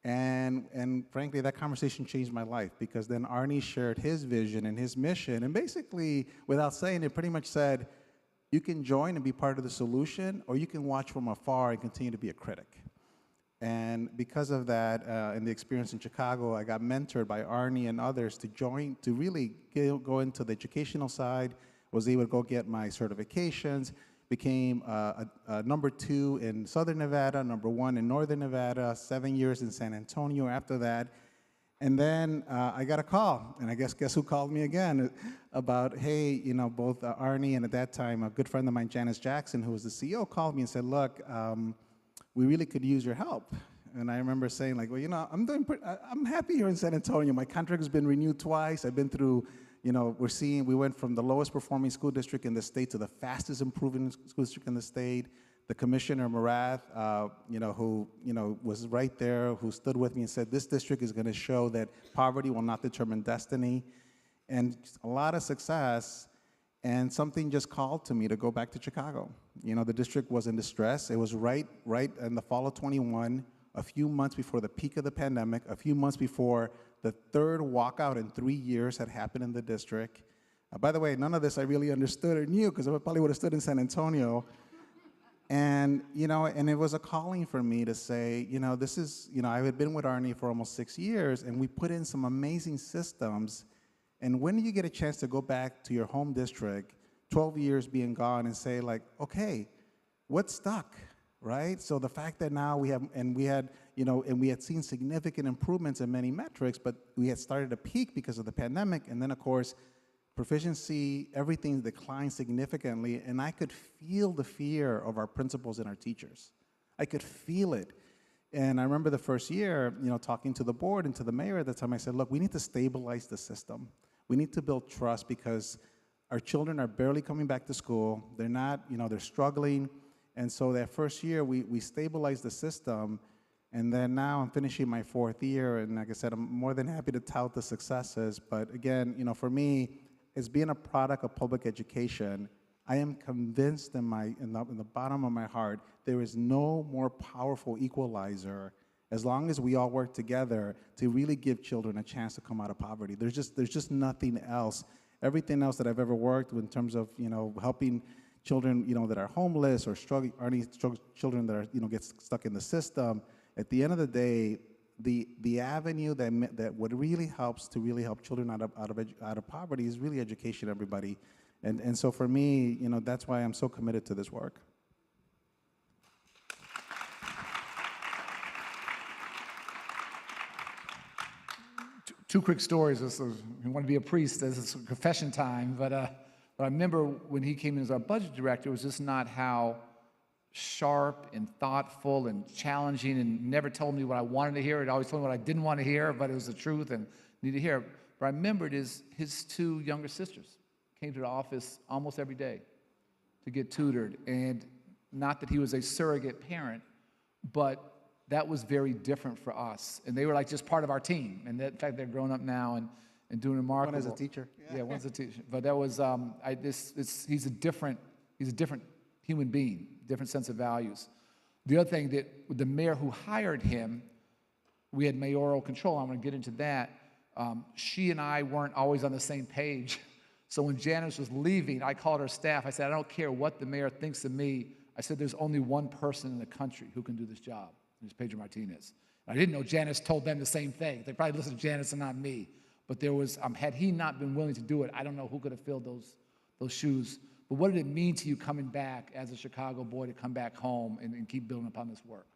Speaker 8: And frankly, that conversation changed my life because then Arne shared his vision and his mission. And basically, without saying it, pretty much said, you can join and be part of the solution, or you can watch from afar and continue to be a critic. And because of that, and the experience in Chicago, I got mentored by Arne and others to really go into the educational side, was able to go get my certifications, became number 2 in Southern Nevada, number 1 in Northern Nevada, 7 years in San Antonio after that. And then I got a call, and I guess who called me again about, hey, both Arne and at that time a good friend of mine, Janice Jackson, who was the CEO, called me and said, look, we really could use your help. And I remember saying, like, well, I'm happy here in San Antonio. My contract has been renewed twice. I've been through, we went from the lowest performing school district in the state to the fastest improving school district in the state. The commissioner, Marath, who was right there, who stood with me and said, this district is going to show that poverty will not determine destiny. And a lot of success, and something just called to me to go back to Chicago. The district was in distress. It was right in the fall of 21, a few months before the peak of the pandemic, a few months before the third walkout in 3 years had happened in the district. By the way, none of this I really understood or knew, because I probably would have stood in San Antonio. And, and it was a calling for me to say, this is, I had been with Arne for almost 6 years, and we put in some amazing systems. And when do you get a chance to go back to your home district, 12 years being gone, and say, like, okay, what's stuck, right? So the fact that now we had seen significant improvements in many metrics, but we had started to peak because of the pandemic, and then, of course, proficiency, everything declined significantly, and I could feel the fear of our principals and our teachers. I could feel it. And I remember the first year, talking to the board and to the mayor at the time, I said, look, we need to stabilize the system. We need to build trust, because our children are barely coming back to school. They're not, they're struggling. And so that first year, we stabilized the system. And then now I'm finishing my 4th year, and like I said, I'm more than happy to tout the successes. But again, for me, as being a product of public education, I am convinced in the bottom of my heart, there is no more powerful equalizer, as long as we all work together, to really give children a chance to come out of poverty. There's just nothing else. Everything else that I've ever worked with in terms of helping children that are homeless or struggling, children that are get stuck in the system. At the end of the day, the avenue that what really helps to really help children out of poverty is really education, everybody. And so for me, that's why I'm so committed to this work.
Speaker 7: Two quick stories. I want to be a priest. This is confession time. But I remember when he came in as our budget director, it was just not how sharp and thoughtful and challenging, and never told me what I wanted to hear. It always told me what I didn't want to hear, but it was the truth and needed to hear. But I remembered his 2 younger sisters came to the office almost every day to get tutored. And not that he was a surrogate parent, but that was very different for us. And they were like just part of our team. And in fact, they're grown up now and doing remarkable.
Speaker 8: One as a teacher.
Speaker 7: Yeah, one's a teacher. But that was, he's a different human being, different sense of values. The other thing that the mayor who hired him, we had mayoral control. I'm going to get into that. She and I weren't always on the same page. So when Janice was leaving, I called her staff. I said, I don't care what the mayor thinks of me. I said, there's only one person in the country who can do this job. It's Pedro Martinez. I didn't know Janice told them the same thing. They probably listened to Janice and not me. But there was, had he not been willing to do it, I don't know who could have filled those shoes. But what did it mean to you coming back as a Chicago boy to come back home and keep building upon this work?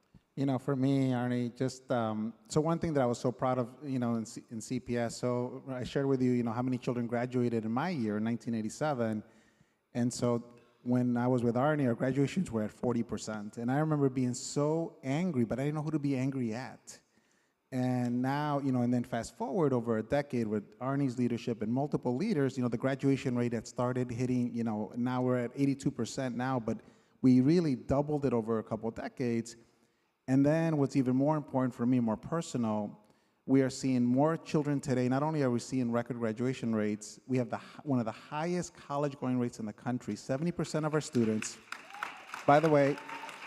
Speaker 8: For me, Arne, just, so one thing that I was so proud of, in CPS, so I shared with you, how many children graduated in my year in 1987. And so when I was with Arne, our graduations were at 40%. And I remember being so angry, but I didn't know who to be angry at. And now, and then fast forward over a decade with Arne's leadership and multiple leaders, the graduation rate had started hitting, now we're at 82% now, but we really doubled it over a couple of decades. And then what's even more important for me, more personal, we are seeing more children today. Not only are we seeing record graduation rates, we have one of the highest college going rates in the country. 70% of our students, by the way,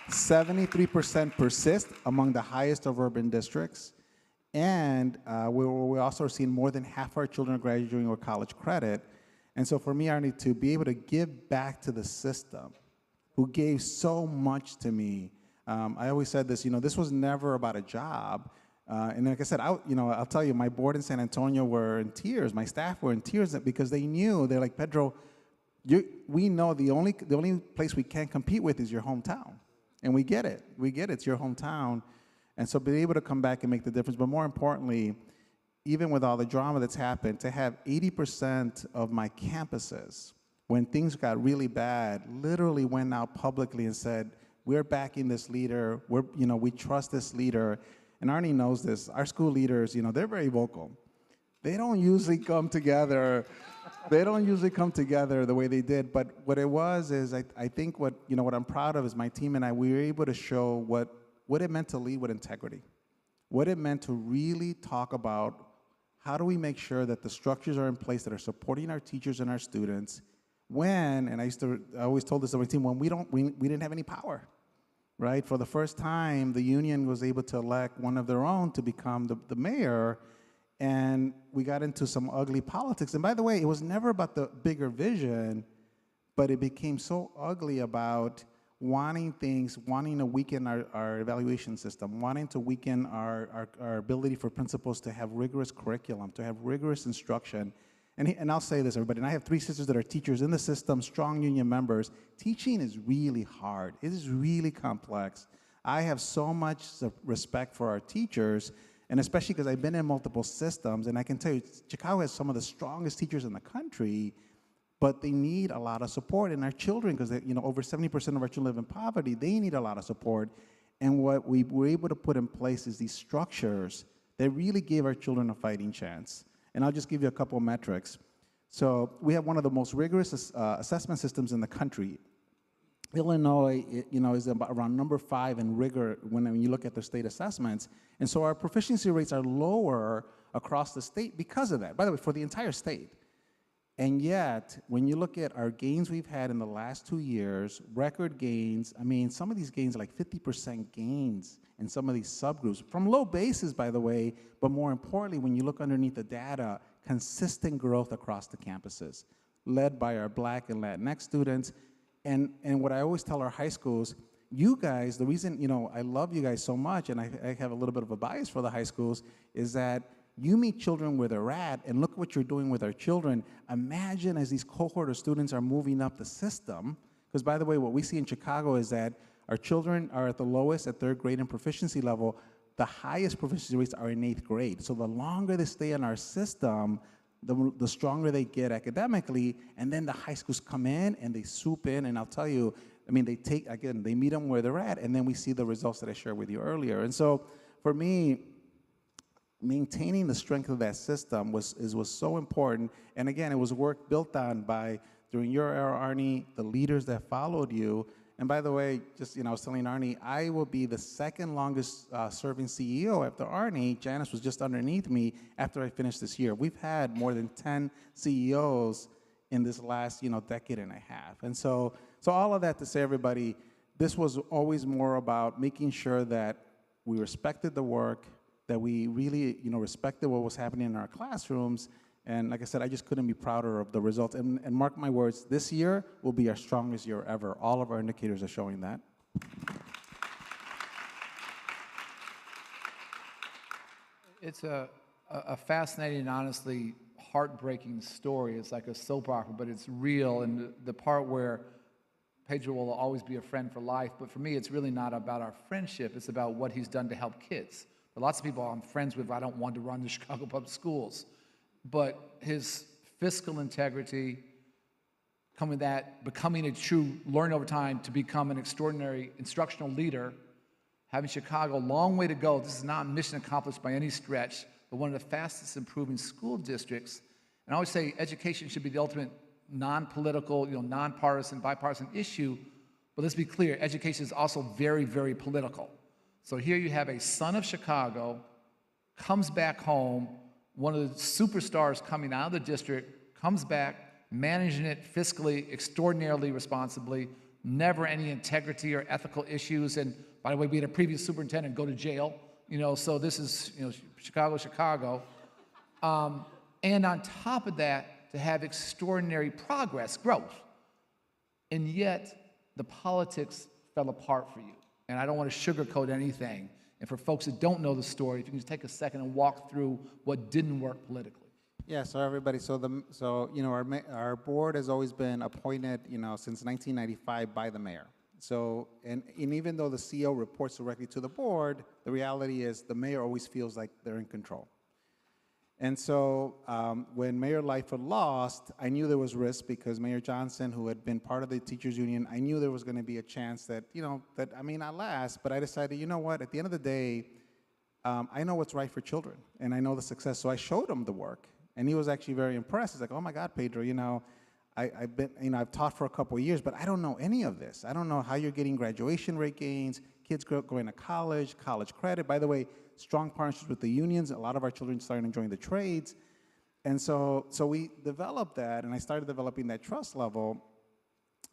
Speaker 8: 73% persist, among the highest of urban districts. And we're also seeing more than half our children graduating with college credit. And so for me, Arne, to be able to give back to the system, who gave so much to me, I always said this, this was never about a job. And like I said, I'll tell you, my board in San Antonio were in tears. My staff were in tears because they knew, they're like, Pedro, we know the only place we can't compete with is your hometown. And we get it. It's your hometown. And so being able to come back and make the difference, but more importantly, even with all the drama that's happened, to have 80% of my campuses, when things got really bad, literally went out publicly and said, we're backing this leader, we trust this leader. And Arne knows this. Our school leaders, they're very vocal. They don't usually come together. They don't usually come together the way they did. But what it was is, I think what I'm proud of is my team and I, we were able to show what it meant to lead with integrity, what it meant to really talk about how do we make sure that the structures are in place that are supporting our teachers and our students when, and I always told this to my team, when we didn't have any power, right? For the first time, the union was able to elect one of their own to become the mayor, and we got into some ugly politics. And by the way, it was never about the bigger vision, but it became so ugly about wanting to weaken our evaluation system, wanting to weaken our ability for principals to have rigorous curriculum, to have rigorous instruction. And I'll say this, everybody, and I have 3 sisters that are teachers in the system, strong union members. Teaching is really hard. It is really complex. I have so much respect for our teachers, and especially because I've been in multiple systems, and I can tell you, Chicago has some of the strongest teachers in the country, but they need a lot of support. And our children, because over 70% of our children live in poverty, they need a lot of support. And what we were able to put in place is these structures that really gave our children a fighting chance. And I'll just give you a couple of metrics. So we have one of the most rigorous assessment systems in the country. Illinois, is around number 5 in rigor when you look at their state assessments. And so our proficiency rates are lower across the state because of that. By the way, for the entire state. And yet, when you look at our gains we've had in the last 2 years, record gains, some of these gains are like 50% gains in some of these subgroups, from low bases, by the way, but more importantly, when you look underneath the data, consistent growth across the campuses, led by our Black and Latinx students. And what I always tell our high schools, you guys, the reason, I love you guys so much, and I have a little bit of a bias for the high schools, is that you meet children where they're at, and look what you're doing with our children. Imagine as these cohort of students are moving up the system, because by the way, what we see in Chicago is that our children are at the lowest at 3rd grade in proficiency level. The highest proficiency rates are in 8th grade. So the longer they stay in our system, the stronger they get academically, and then the high schools come in and they swoop in, and I'll tell you, they meet them where they're at, and then we see the results that I shared with you earlier. And so for me, maintaining the strength of that system was so important. And again, it was work built on by, during your era, Arne, the leaders that followed you. And by the way, I was telling Arne, I will be the 2nd longest serving CEO after Arne. Janice was just underneath me after I finished this year. We've had more than 10 CEOs in this last, decade and a half. And so all of that to say, everybody, this was always more about making sure that we respected the work, that we really, respected what was happening in our classrooms. And like I said, I just couldn't be prouder of the results. And mark my words, this year will be our strongest year ever. All of our indicators are showing that.
Speaker 7: It's a fascinating and honestly heartbreaking story. It's like a soap opera, but it's real. And the part where Pedro will always be a friend for life, but for me, it's really not about our friendship. It's about what he's done to help kids. But lots of people I'm friends with, I don't want to run the Chicago Public Schools. But his fiscal integrity, becoming a true learner over time to become an extraordinary instructional leader, having Chicago a long way to go. This is not mission accomplished by any stretch, but one of the fastest improving school districts. And I always say education should be the ultimate non-political, nonpartisan, bipartisan issue. But let's be clear, education is also very, very political. So here you have a son of Chicago, comes back home, one of the superstars coming out of the district, comes back, managing it fiscally, extraordinarily responsibly, never any integrity or ethical issues. And by the way, we had a previous superintendent go to jail, so this is, Chicago. And on top of that, to have extraordinary progress, growth. And yet, the politics fell apart for you. And I don't want to sugarcoat anything. And for folks that don't know the story, if you can just take a second and walk through what didn't work politically.
Speaker 8: Yeah, so everybody, our board has always been appointed, since 1995 by the mayor. So, and even though the CEO reports directly to the board, the reality is the mayor always feels like they're in control. And so when Mayor Lightfoot lost, I knew there was risk because Mayor Johnson, who had been part of the teachers union, I knew there was going to be a chance that, that I may not last, but I decided, you know what, at the end of the day, I know what's right for children, and I know the success. So I showed him the work, and he was actually very impressed. He's like, oh my God, Pedro, I've taught for a couple of years, but I don't know any of this. I don't know how you're getting graduation rate gains, kids going to college credit. By the way, strong partnerships with the unions. A lot of our children started enjoying the trades. And so we developed that, and I started developing that trust level.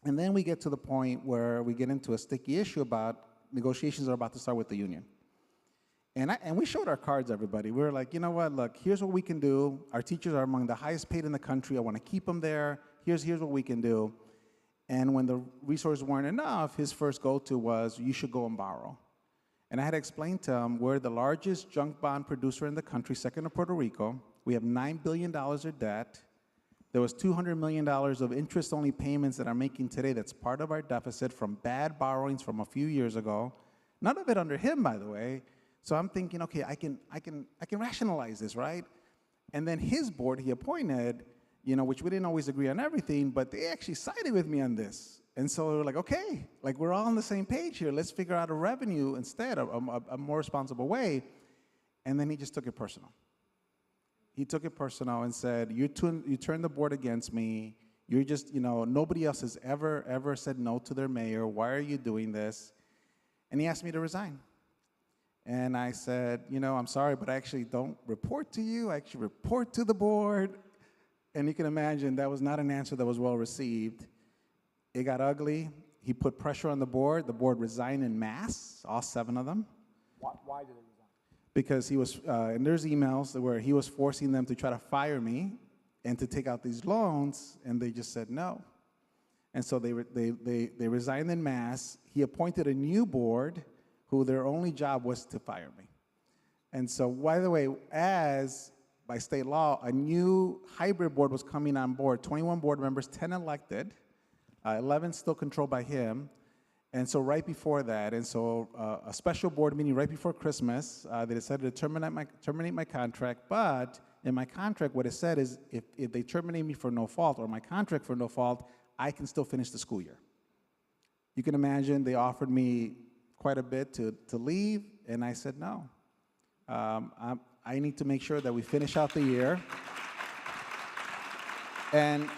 Speaker 8: And then we get to the point where we get into a sticky issue about negotiations are about to start with the union. And we showed our cards, everybody. We were like, you know what, look, here's what we can do. Our teachers are among the highest paid in the country. I want to keep them there. Here's what we can do. And when the resources weren't enough, his first go-to was, you should go and borrow. And I had to explain to him, we're the largest junk bond producer in the country, second to Puerto Rico. We have $9 billion of debt. There was $200 million of interest-only payments that I'm making today that's part of our deficit from bad borrowings from a few years ago. None of it under him, by the way. So I'm thinking, okay, I can rationalize this, right? And then his board he appointed, which we didn't always agree on everything, but they actually sided with me on this. And so we were like, okay, we're all on the same page here. Let's figure out a revenue instead, a more responsible way. And then he just took it personal. He took it personal and said, you turned the board against me. You're just, nobody else has ever said no to their mayor. Why are you doing this? And he asked me to resign. And I said, I'm sorry, but I actually don't report to you. I actually report to the board. And you can imagine that was not an answer that was well received. It got ugly. He put pressure on the board. The board resigned en masse, all 7 of them.
Speaker 7: Why did they resign?
Speaker 8: Because he was, and there's emails where he was forcing them to try to fire me and to take out these loans, and they just said no. And so they resigned en masse. He appointed a new board who their only job was to fire me. And so, by the way, by state law, a new hybrid board was coming on board, 21 board members, 10 elected, 11 still controlled by him. And so right before that, a special board meeting right before Christmas, they decided to terminate my contract, but in my contract, what it said is if they terminate me for no fault, or my contract for no fault, I can still finish the school year. You can imagine they offered me quite a bit to leave, and I said no. I need to make sure that we finish out the year. And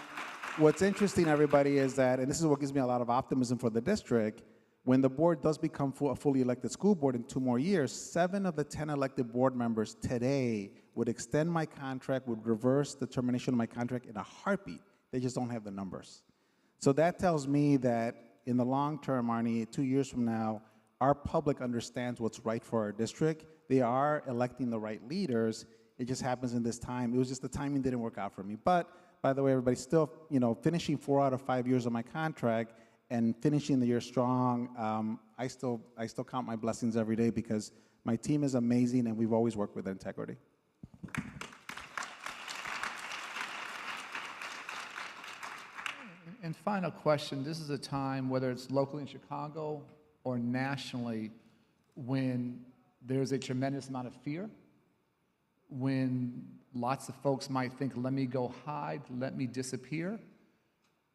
Speaker 8: what's interesting, everybody, is that, and this is what gives me a lot of optimism for the district, when the board does become a fully elected school board in 2 more years, 7 of the 10 elected board members today would extend my contract, would reverse the termination of my contract in a heartbeat. They just don't have the numbers. So that tells me that in the long term, Arne, 2 years from now, our public understands what's right for our district. They are electing the right leaders. It just happens in this time. It was just the timing didn't work out for me. But by the way, everybody, still, finishing 4 out of 5 years of my contract and finishing the year strong, I still count my blessings every day because my team is amazing and we've always worked with integrity.
Speaker 7: And final question, this is a time, whether it's locally in Chicago or nationally, when there's a tremendous amount of fear, when lots of folks might think, let me go hide, let me disappear.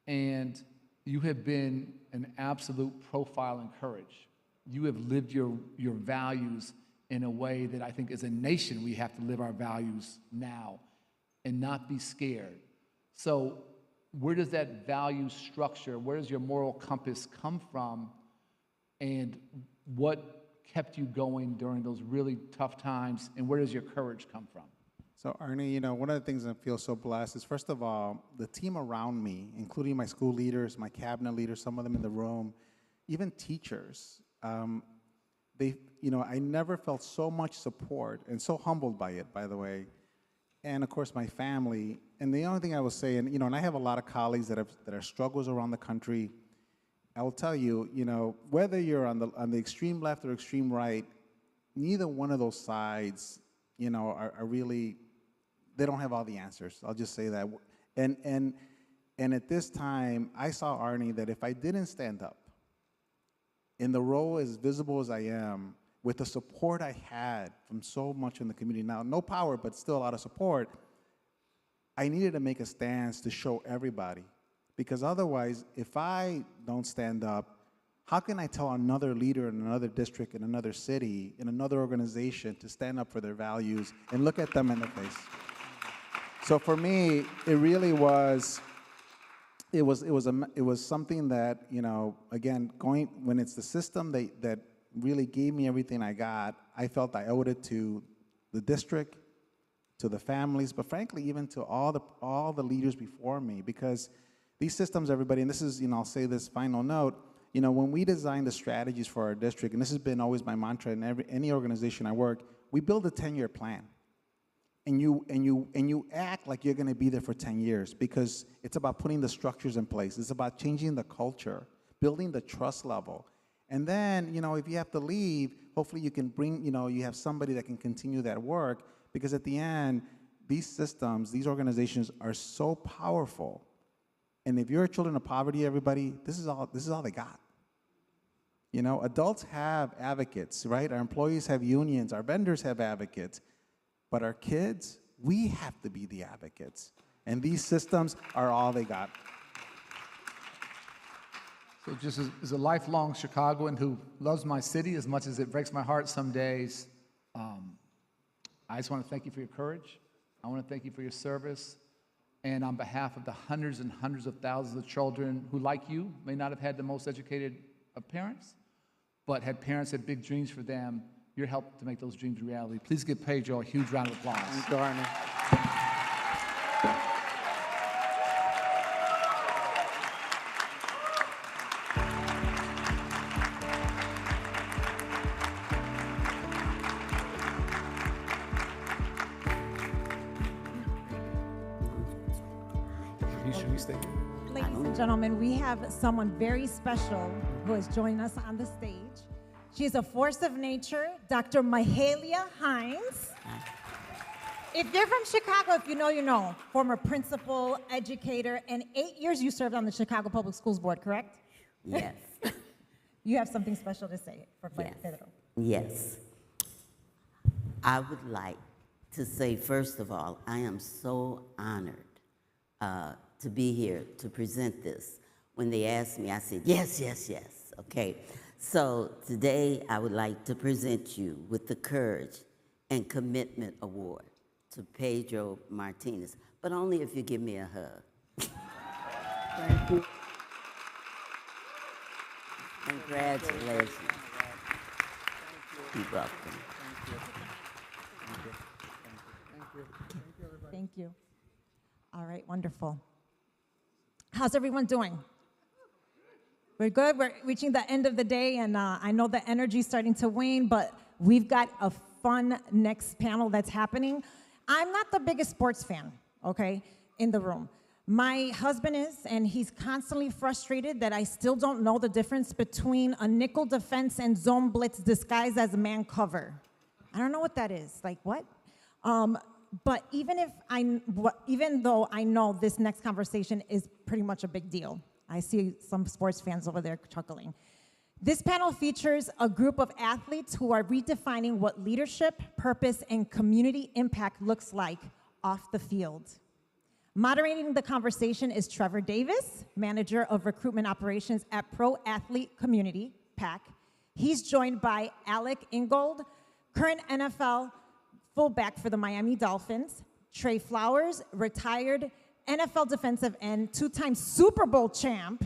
Speaker 7: And you have been an absolute profile in courage. You have lived your values in a way that I think as a nation we have to live our values now and not be scared. So where does that value structure, where does your moral compass come from? And what kept you going during those really tough times, and where does your courage come from?
Speaker 8: So Arne, one of the things I feel so blessed is, first of all, the team around me, including my school leaders, my cabinet leaders, some of them in the room, even teachers, I never felt so much support and so humbled by it, by the way. And of course, my family. And the only thing I will say, and I have a lot of colleagues that are struggles around the country. I will tell you, whether you're on the extreme left or extreme right, neither one of those sides, are really, they don't have all the answers. I'll just say that. And at this time, I saw, Arne, that if I didn't stand up in the role as visible as I am, with the support I had from so much in the community, now no power, but still a lot of support, I needed to make a stance to show everybody. Because otherwise, if I don't stand up, how can I tell another leader in another district, in another city, in another organization to stand up for their values and look at them in the face? So for me, it really was, it was something that, you know, again, when it's the system that really gave me everything I got, I felt I owed it to the district, to the families, but frankly, even to all the leaders before me, because these systems, everybody, and this is, you know, I'll say this final note, you know, when we design the strategies for our district, and this has been always my mantra in any organization I work, we build a 10-year plan. And you act like you're going to be there for 10 years, because it's about putting the structures in place. It's about changing the culture, building the trust level. And then, you know, if you have to leave, hopefully you can bring, you know, you have somebody that can continue that work, because at the end, these systems, these organizations are so powerful. And if you're children of poverty, everybody, this is all they got. You know, adults have advocates, right? Our employees have unions, our vendors have advocates. But our kids, we have to be the advocates. And these systems are all they got.
Speaker 7: So just as a lifelong Chicagoan who loves my city as much as it breaks my heart some days, I just want to thank you for your courage. I want to thank you for your service. And on behalf of the hundreds and hundreds of thousands of children who, like you, may not have had the most educated of parents, but had parents that had big dreams for them, your help to make those dreams a reality. Please give Pedro a huge round of applause.
Speaker 8: Thank you, Arne.
Speaker 1: Ladies and gentlemen, we have someone very special who has joined us on the stage. She is a force of nature, Dr. Mahalia Hines. If you're from Chicago, if you know, you know. Former principal, educator, and 8 years you served on the Chicago Public Schools Board, correct?
Speaker 9: Yes.
Speaker 1: You have something special to say for
Speaker 9: Yes.
Speaker 1: Pedro.
Speaker 9: Yes. I would like to say, first of all, I am so honored to be here to present this. When they asked me, I said, yes, yes, yes. Okay. So today, I would like to present you with the Courage and Commitment Award to Pedro Martinez, but only if you give me a hug. Thank you. Congratulations. You're welcome.
Speaker 1: Thank you. All right, wonderful. How's everyone doing? We're good. We're reaching the end of the day, and I know the energy's starting to wane, but we've got a fun next panel that's happening. I'm not the biggest sports fan, okay, in the room. My husband is, and he's constantly frustrated that I still don't know the difference between a nickel defense and zone blitz disguised as man cover. I don't know what that is. Like, what? But even though I know this next conversation is pretty much a big deal, I see some sports fans over there chuckling. This panel features a group of athletes who are redefining what leadership, purpose, and community impact looks like off the field. Moderating the conversation is Trevor Davis, Manager of Recruitment Operations at Pro Athlete Community, PAC. He's joined by Alec Ingold, current NFL fullback for the Miami Dolphins, Trey Flowers, retired NFL defensive end, two-time Super Bowl champ,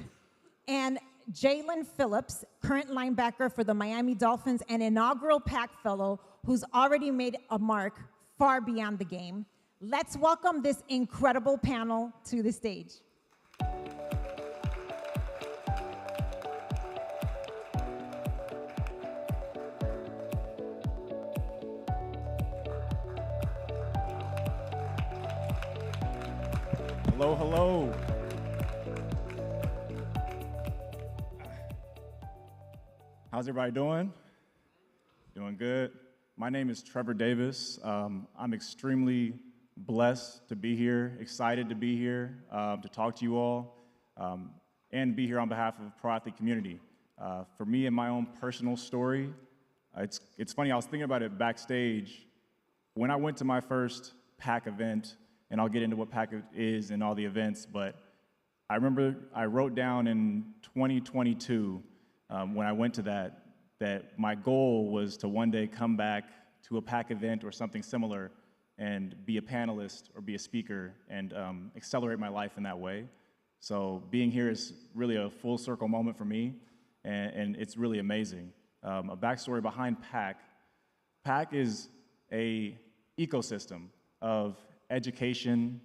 Speaker 1: and Jalen Phillips, current linebacker for the Miami Dolphins and inaugural PAC fellow who's already made a mark far beyond the game. Let's welcome this incredible panel to the stage.
Speaker 10: Hello, hello. How's everybody doing? Doing good. My name is Trevor Davis. I'm extremely blessed to be here, excited to be here, to talk to you all, and be here on behalf of the Pro Athlete community. For me and my own personal story, It's funny, I was thinking about it backstage. When I went to my first PAC event, and I'll get into what PAC is and all the events, but I remember I wrote down in 2022, when I went to that my goal was to one day come back to a PAC event or something similar and be a panelist or be a speaker and accelerate my life in that way. So being here is really a full circle moment for me, and it's really amazing. A backstory behind PAC. PAC is a ecosystem of education,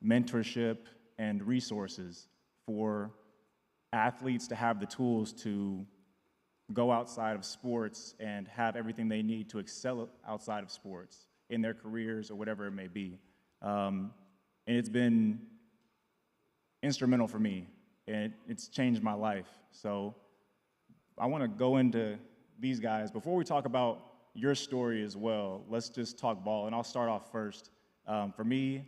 Speaker 10: mentorship, and resources for athletes to have the tools to go outside of sports and have everything they need to excel outside of sports in their careers or whatever it may be. And it's been instrumental for me, and it's changed my life. So I want to go into these guys. Before we talk about your story as well, let's just talk ball, and I'll start off first. For me,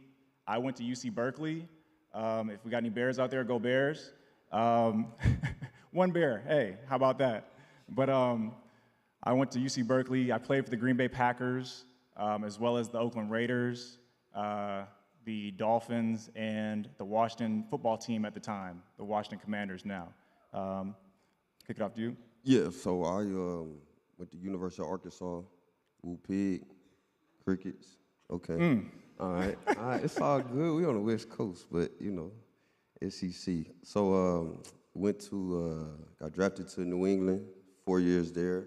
Speaker 10: I went to UC Berkeley. If we got any Bears out there, go Bears. One Bear, hey, how about that? But I went to UC Berkeley. I played for the Green Bay Packers, as well as the Oakland Raiders, the Dolphins, and the Washington football team at the time, the Washington Commanders now. Kick it off to you.
Speaker 11: Yeah, so I went to University of Arkansas, Woo Pig, Crickets. Okay. All right, it's all good. We on the West Coast, but you know, SEC. So got drafted to New England, 4 years there.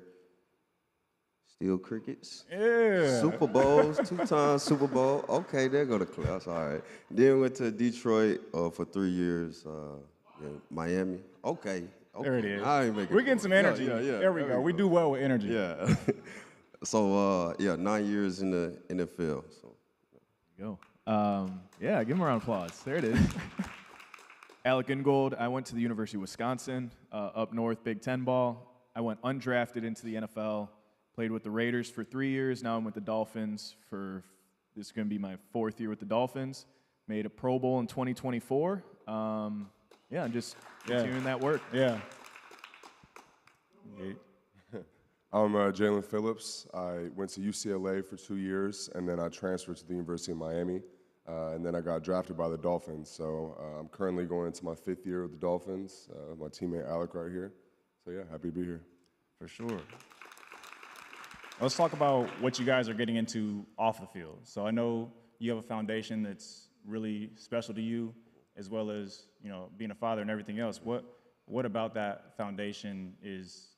Speaker 11: Still Crickets.
Speaker 10: Yeah.
Speaker 11: Super Bowls, 2 times Super Bowl. Okay, there go the class. All right. Then went to Detroit for 3 years. Miami. Okay.
Speaker 10: There it is.
Speaker 11: We're
Speaker 10: We're getting some energy.
Speaker 11: Yeah.
Speaker 10: There we go. We do well with energy.
Speaker 11: Yeah. So 9 years in the NFL. So.
Speaker 12: Go. Yeah, give him a round of applause. There it is. Alec Ingold. I went to the University of Wisconsin, up north, Big Ten ball. I went undrafted into the NFL, played with the Raiders for 3 years. Now I'm with the Dolphins this is going to be my 4th year with the Dolphins. Made a Pro Bowl in 2024. I'm just continuing that work.
Speaker 10: Yeah.
Speaker 13: I'm Jalen Phillips. I went to UCLA for 2 years, and then I transferred to the University of Miami, and then I got drafted by the Dolphins. So I'm currently going into my 5th year with the Dolphins. My teammate Alec right here. So yeah, happy to be here.
Speaker 10: For sure. Let's talk about what you guys are getting into off the field. So I know you have a foundation that's really special to you, as well as being a father and everything else. What about that foundation is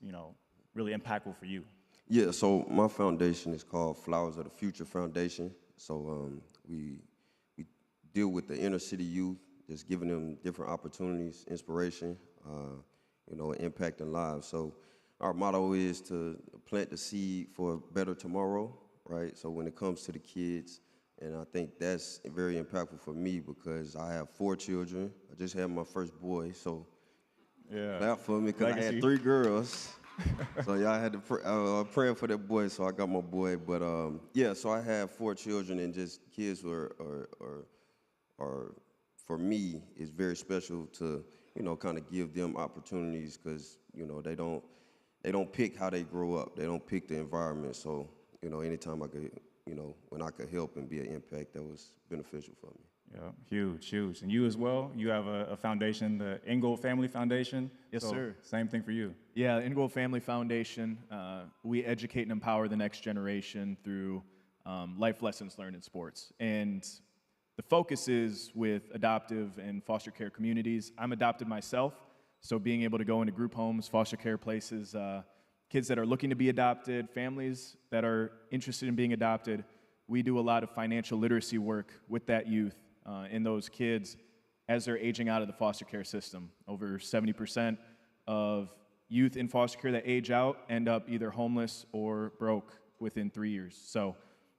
Speaker 10: really impactful for you?
Speaker 11: Yeah, so my foundation is called Flowers of the Future Foundation. So we deal with the inner city youth, just giving them different opportunities, inspiration, impacting lives. So our motto is to plant the seed for a better tomorrow, right? So when it comes to the kids, and I think that's very impactful for me because I have 4 children. I just had my first boy, so clap for me because I had 3 girls. So I had to praying for that boy, so I got my boy. But so I have 4 children, and just kids are for me is very special to kind of give them opportunities because they don't pick how they grow up. They don't pick the environment. So anytime I could when I could help and be an impact, that was beneficial for me.
Speaker 10: Yeah, huge. And you as well, you have a foundation, the Ingold Family Foundation.
Speaker 12: Yes,
Speaker 10: so
Speaker 12: sir.
Speaker 10: Same thing for you.
Speaker 12: Yeah, Ingold Family Foundation, we educate and empower the next generation through life lessons learned in sports. And the focus is with adoptive and foster care communities. I'm adopted myself, so being able to go into group homes, foster care places, kids that are looking to be adopted, families that are interested in being adopted, we do a lot of financial literacy work with that youth and those kids as they're aging out of the foster care system. Over 70% of youth in foster care that age out end up either homeless or broke within 3 years. So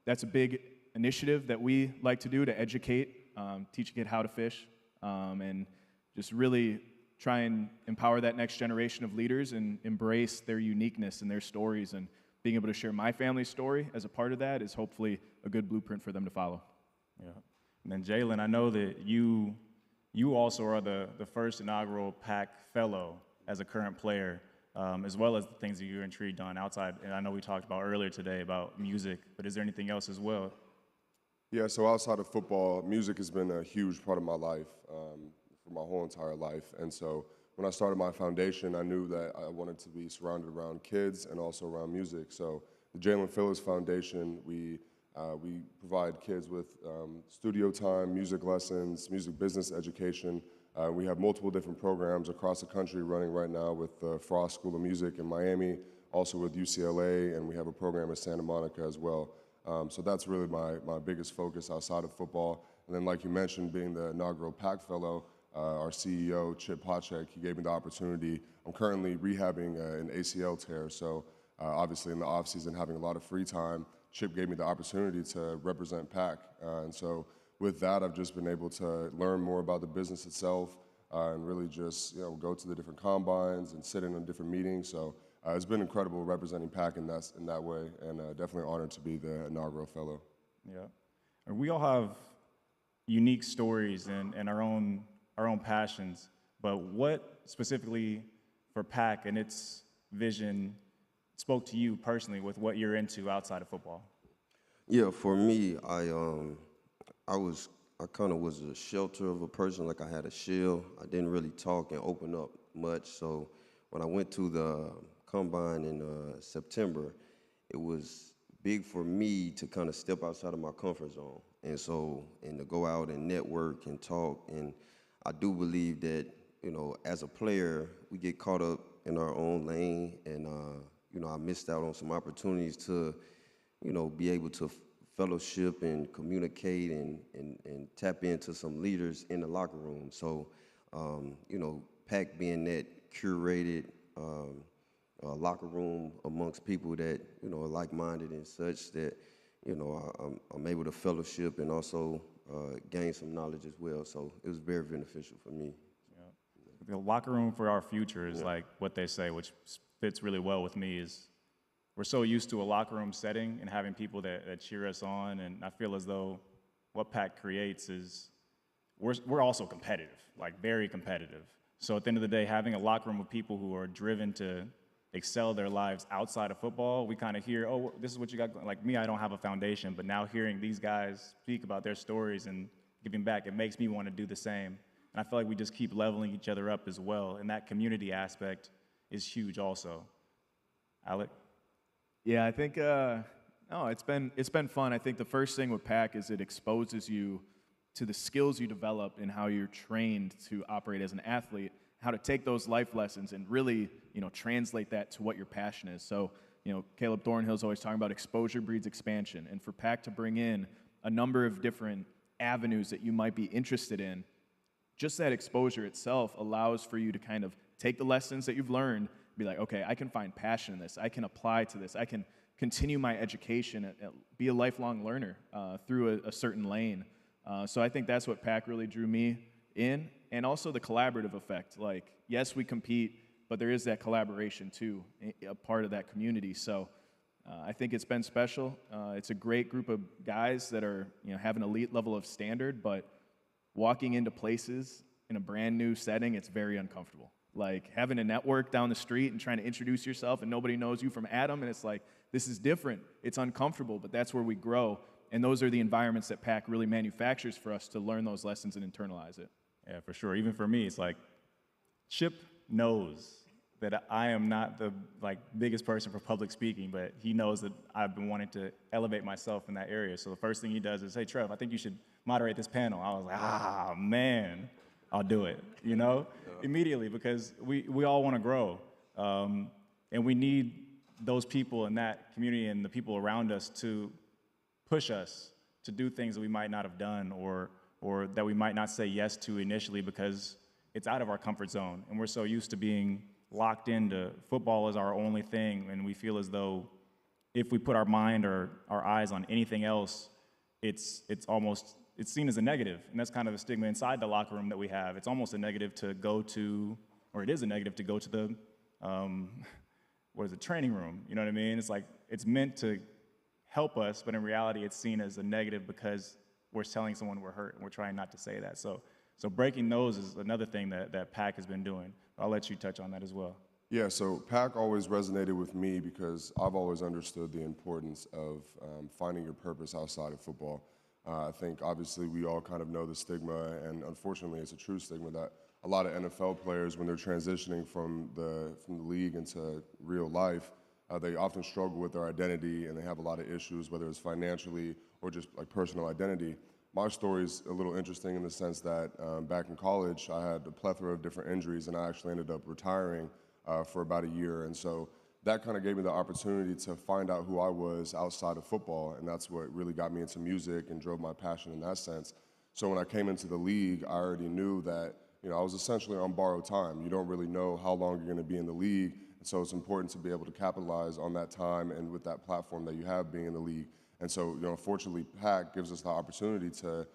Speaker 12: that's a big initiative that we like to do to educate, teach a kid how to fish, and just really try and empower that next generation of leaders and embrace their uniqueness and their stories. And being able to share my family's story as a part of that is hopefully a good blueprint for them to follow.
Speaker 10: Yeah. And then Jalen, I know that you also are the first inaugural PAC fellow as a current player. as well as the things that you're intrigued on outside. And I know we talked about earlier today about music, but is there anything else as well?
Speaker 13: Yeah, so outside of football, music has been a huge part of my life for my whole entire life. And so when I started my foundation, I knew that I wanted to be surrounded around kids and also around music. So the Jalen Phillips Foundation, we provide kids with studio time, music lessons, music business education. We have multiple different programs across the country running right now with the Frost School of Music in Miami, also with UCLA, and we have a program in Santa Monica as well. So that's really my biggest focus outside of football. And then like you mentioned, being the inaugural PAC Fellow, our CEO, Chip Pochek, he gave me the opportunity. I'm currently rehabbing an ACL tear, so obviously in the offseason having a lot of free time, Chip gave me the opportunity to represent PAC. And so with that, I've just been able to learn more about the business itself and really just go to the different combines and sit in on different meetings. So it's been incredible representing PAC in that way, and definitely honored to be the inaugural fellow.
Speaker 10: Yeah, and we all have unique stories and our own passions, but what specifically for PAC and its vision spoke to you personally with what you're into outside of football?
Speaker 11: Yeah, for me, I kind of was a shelter of a person, like I had a shell. I didn't really talk and open up much. So when I went to the combine in September, it was big for me to kind of step outside of my comfort zone. And to go out and network and talk. And I do believe that, as a player, we get caught up in our own lane. And, I missed out on some opportunities to, be able to fellowship and communicate and tap into some leaders in the locker room. So, PAC being that curated locker room amongst people that, are like-minded and such that, I'm able to fellowship and also gain some knowledge as well. So it was very beneficial for me.
Speaker 10: Yeah. The locker room for our future is like what they say, which fits really well with me, is we're so used to a locker room setting and having people that cheer us on, and I feel as though what PAC creates is we're also competitive, like very competitive. So at the end of the day, having a locker room of people who are driven to excel their lives outside of football, we kind of hear, oh, this is what you got going. Like me, I don't have a foundation, but now hearing these guys speak about their stories and giving back, it makes me want to do the same. And I feel like we just keep leveling each other up as well, and that community aspect is huge also. Alec?
Speaker 12: Yeah, I think it's been fun. I think the first thing with PAC is it exposes you to the skills you develop and how you're trained to operate as an athlete, how to take those life lessons and really, translate that to what your passion is. So, Caleb Thornhill's always talking about exposure breeds expansion, and for PAC to bring in a number of different avenues that you might be interested in, just that exposure itself allows for you to kind of take the lessons that you've learned, be like, okay, I can find passion in this, I can apply to this, I can continue my education, be a lifelong learner through a certain lane. So I think that's what PAC really drew me in, and also the collaborative effect. Like, yes, we compete, but there is that collaboration too, a part of that community. So I think it's been special. It's a great group of guys that are, have an elite level of standard, but walking into places in a brand new setting, it's very uncomfortable. Like having a network down the street and trying to introduce yourself and nobody knows you from Adam, and it's like, this is different. It's uncomfortable, but that's where we grow. And those are the environments that PAC really manufactures for us to learn those lessons and internalize it.
Speaker 10: Yeah, for sure. Even for me, it's like Chip knows that I am not the biggest person for public speaking, but he knows that I've been wanting to elevate myself in that area. So the first thing he does is, hey, Trev, I think you should moderate this panel. I was like, man, I'll do it, immediately, because we all want to grow. And we need those people in that community and the people around us to push us to do things that we might not have done or that we might not say yes to initially because it's out of our comfort zone. And we're so used to being locked into football as our only thing, and we feel as though if we put our mind or our eyes on anything else, it's seen as a negative. And that's kind of a stigma inside the locker room that we have. It's almost a negative to go to, or it is a negative to go to the, training room. You know what I mean? It's like, it's meant to help us, but in reality, it's seen as a negative because we're telling someone we're hurt, and we're trying not to say that. So breaking those is another thing that PAC has been doing. I'll let you touch on that as well.
Speaker 13: Yeah, so PAC always resonated with me because I've always understood the importance of finding your purpose outside of football. I think obviously we all kind of know the stigma, and unfortunately it's a true stigma that a lot of NFL players, when they're transitioning from the league into real life, they often struggle with their identity and they have a lot of issues, whether it's financially or just like personal identity. My story is a little interesting in the sense that back in college, I had a plethora of different injuries and I actually ended up retiring for about a year. And so that kind of gave me the opportunity to find out who I was outside of football. And that's what really got me into music and drove my passion in that sense. So when I came into the league, I already knew that, you know, I was essentially on borrowed time. You don't really know how long you're going to be in the league. And so it's important to be able to capitalize on that time and with that platform that you have being in the league. And so, you know, fortunately, PAC gives us the opportunity to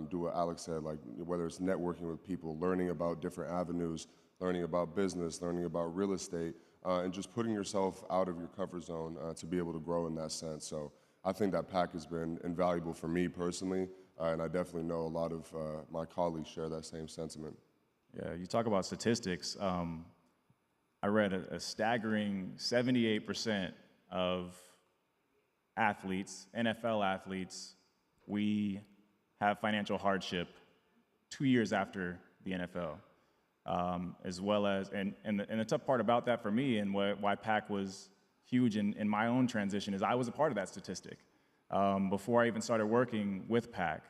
Speaker 13: do what Alec said, like whether it's networking with people, learning about different avenues, learning about business, learning about real estate, and just putting yourself out of your comfort zone to be able to grow in that sense. So I think that PAC has been invaluable for me personally, and I definitely know a lot of my colleagues share that same sentiment.
Speaker 12: Yeah, you talk about statistics. I read a staggering 78% of athletes, NFL athletes, we have financial hardship 2 years after the NFL. As well as, and the tough part about that for me and why PAC was huge in my own transition is I was a part of that statistic. Before I even started working with PAC,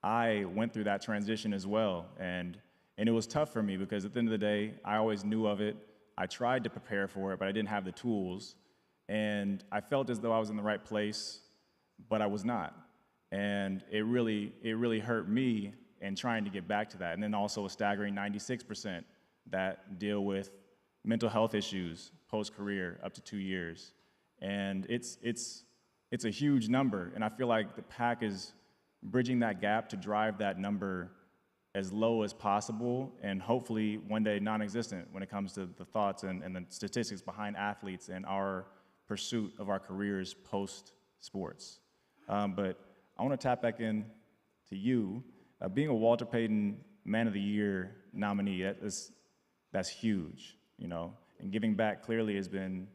Speaker 12: I went through that transition as well. And it was tough for me because at the end of the day, I always knew of it. I tried to prepare for it, but I didn't have the tools. And I felt as though I was in the right place, but I was not. And it really hurt me in trying to get back to that. And then also a staggering 96% that deal with mental health issues post-career up to 2 years. And it's a huge number. And I feel like the PAC is bridging that gap to drive that number as low as possible and hopefully one day non-existent when it comes to the thoughts and the statistics behind athletes and our pursuit of our careers post-sports. But I want to tap back in to you. Being a Walter Payton Man of the Year nominee, that's huge, you know, and giving back clearly has been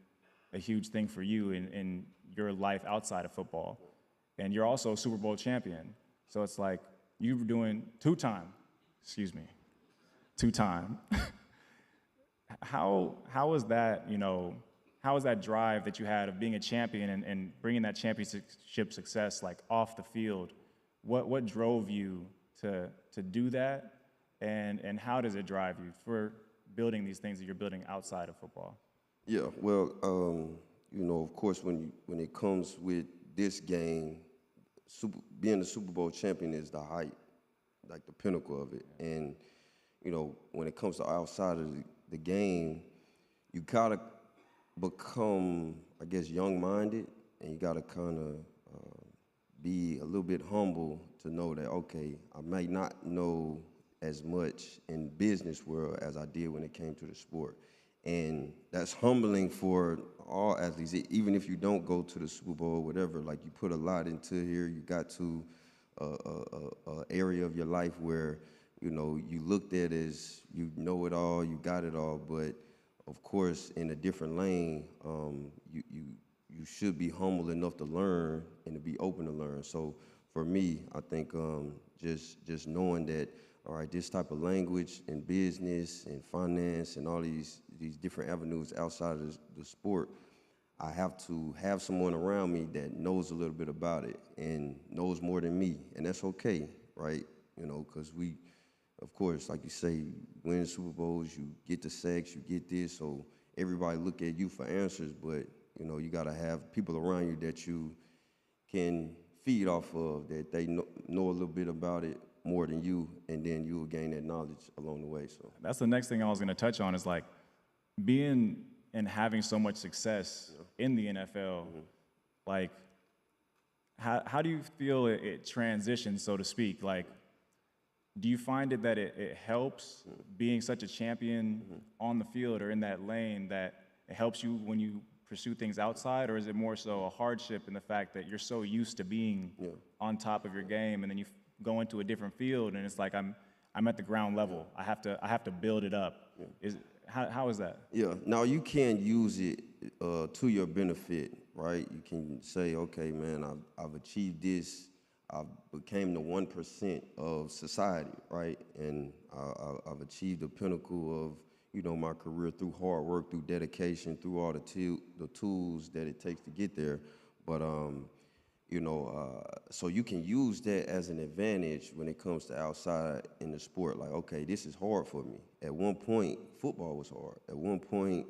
Speaker 12: a huge thing for you in your life outside of football. And you're also a Super Bowl champion. So it's like you're doing two-time. How is that, you know, how is that drive that you had of being a champion and bringing that championship success like off the field? What drove you to do that, and how does it drive you for building these things that you're building outside of football?
Speaker 11: Yeah, well, you know, of course, when it comes with this game, being the Super Bowl champion is the height, like the pinnacle of it. And, you know, when it comes to outside of the game, you gotta become, I guess, young-minded, and you gotta kind of be a little bit humble to know that, okay, I might not know as much in business world as I did when it came to the sport. And that's humbling for all athletes, even if you don't go to the Super Bowl or whatever, like you put a lot into here, you got to a area of your life where, you know, you looked at as you know it all, you got it all, but of course, in a different lane, you should be humble enough to learn and to be open to learn. So for me, I think just knowing that, all right, this type of language in business and finance and all these different avenues outside of the sport, I have to have someone around me that knows a little bit about it and knows more than me, and that's okay, right? You know, because we, of course, like you say, win Super Bowls, you get the sacks, you get this, so everybody look at you for answers, but, you know, you got to have people around you that you can feed off of, that they know a little bit about it more than you, and then you will gain that knowledge along the way. So
Speaker 12: that's the next thing I was going to touch on is like being and having so much success in the NFL. Like, how do you feel it transitions, so to speak? Like, do you find it that it helps being such a champion on the field or in that lane, that it helps you when you pursue things outside, or is it more so a hardship in the fact that you're so used to being on top of your game, and then you go into a different field and it's like I'm at the ground level. I have to build it up.
Speaker 10: how is that?
Speaker 11: Yeah, now you can use it to your benefit, right? You can say, okay, man, I've achieved this. I became the 1% of society, right? And I've achieved the pinnacle of, you know, my career through hard work, through dedication, through all the tools that it takes to get there. But you know, so you can use that as an advantage when it comes to outside in the sport. Like, okay, this is hard for me. At one point, football was hard. At one point,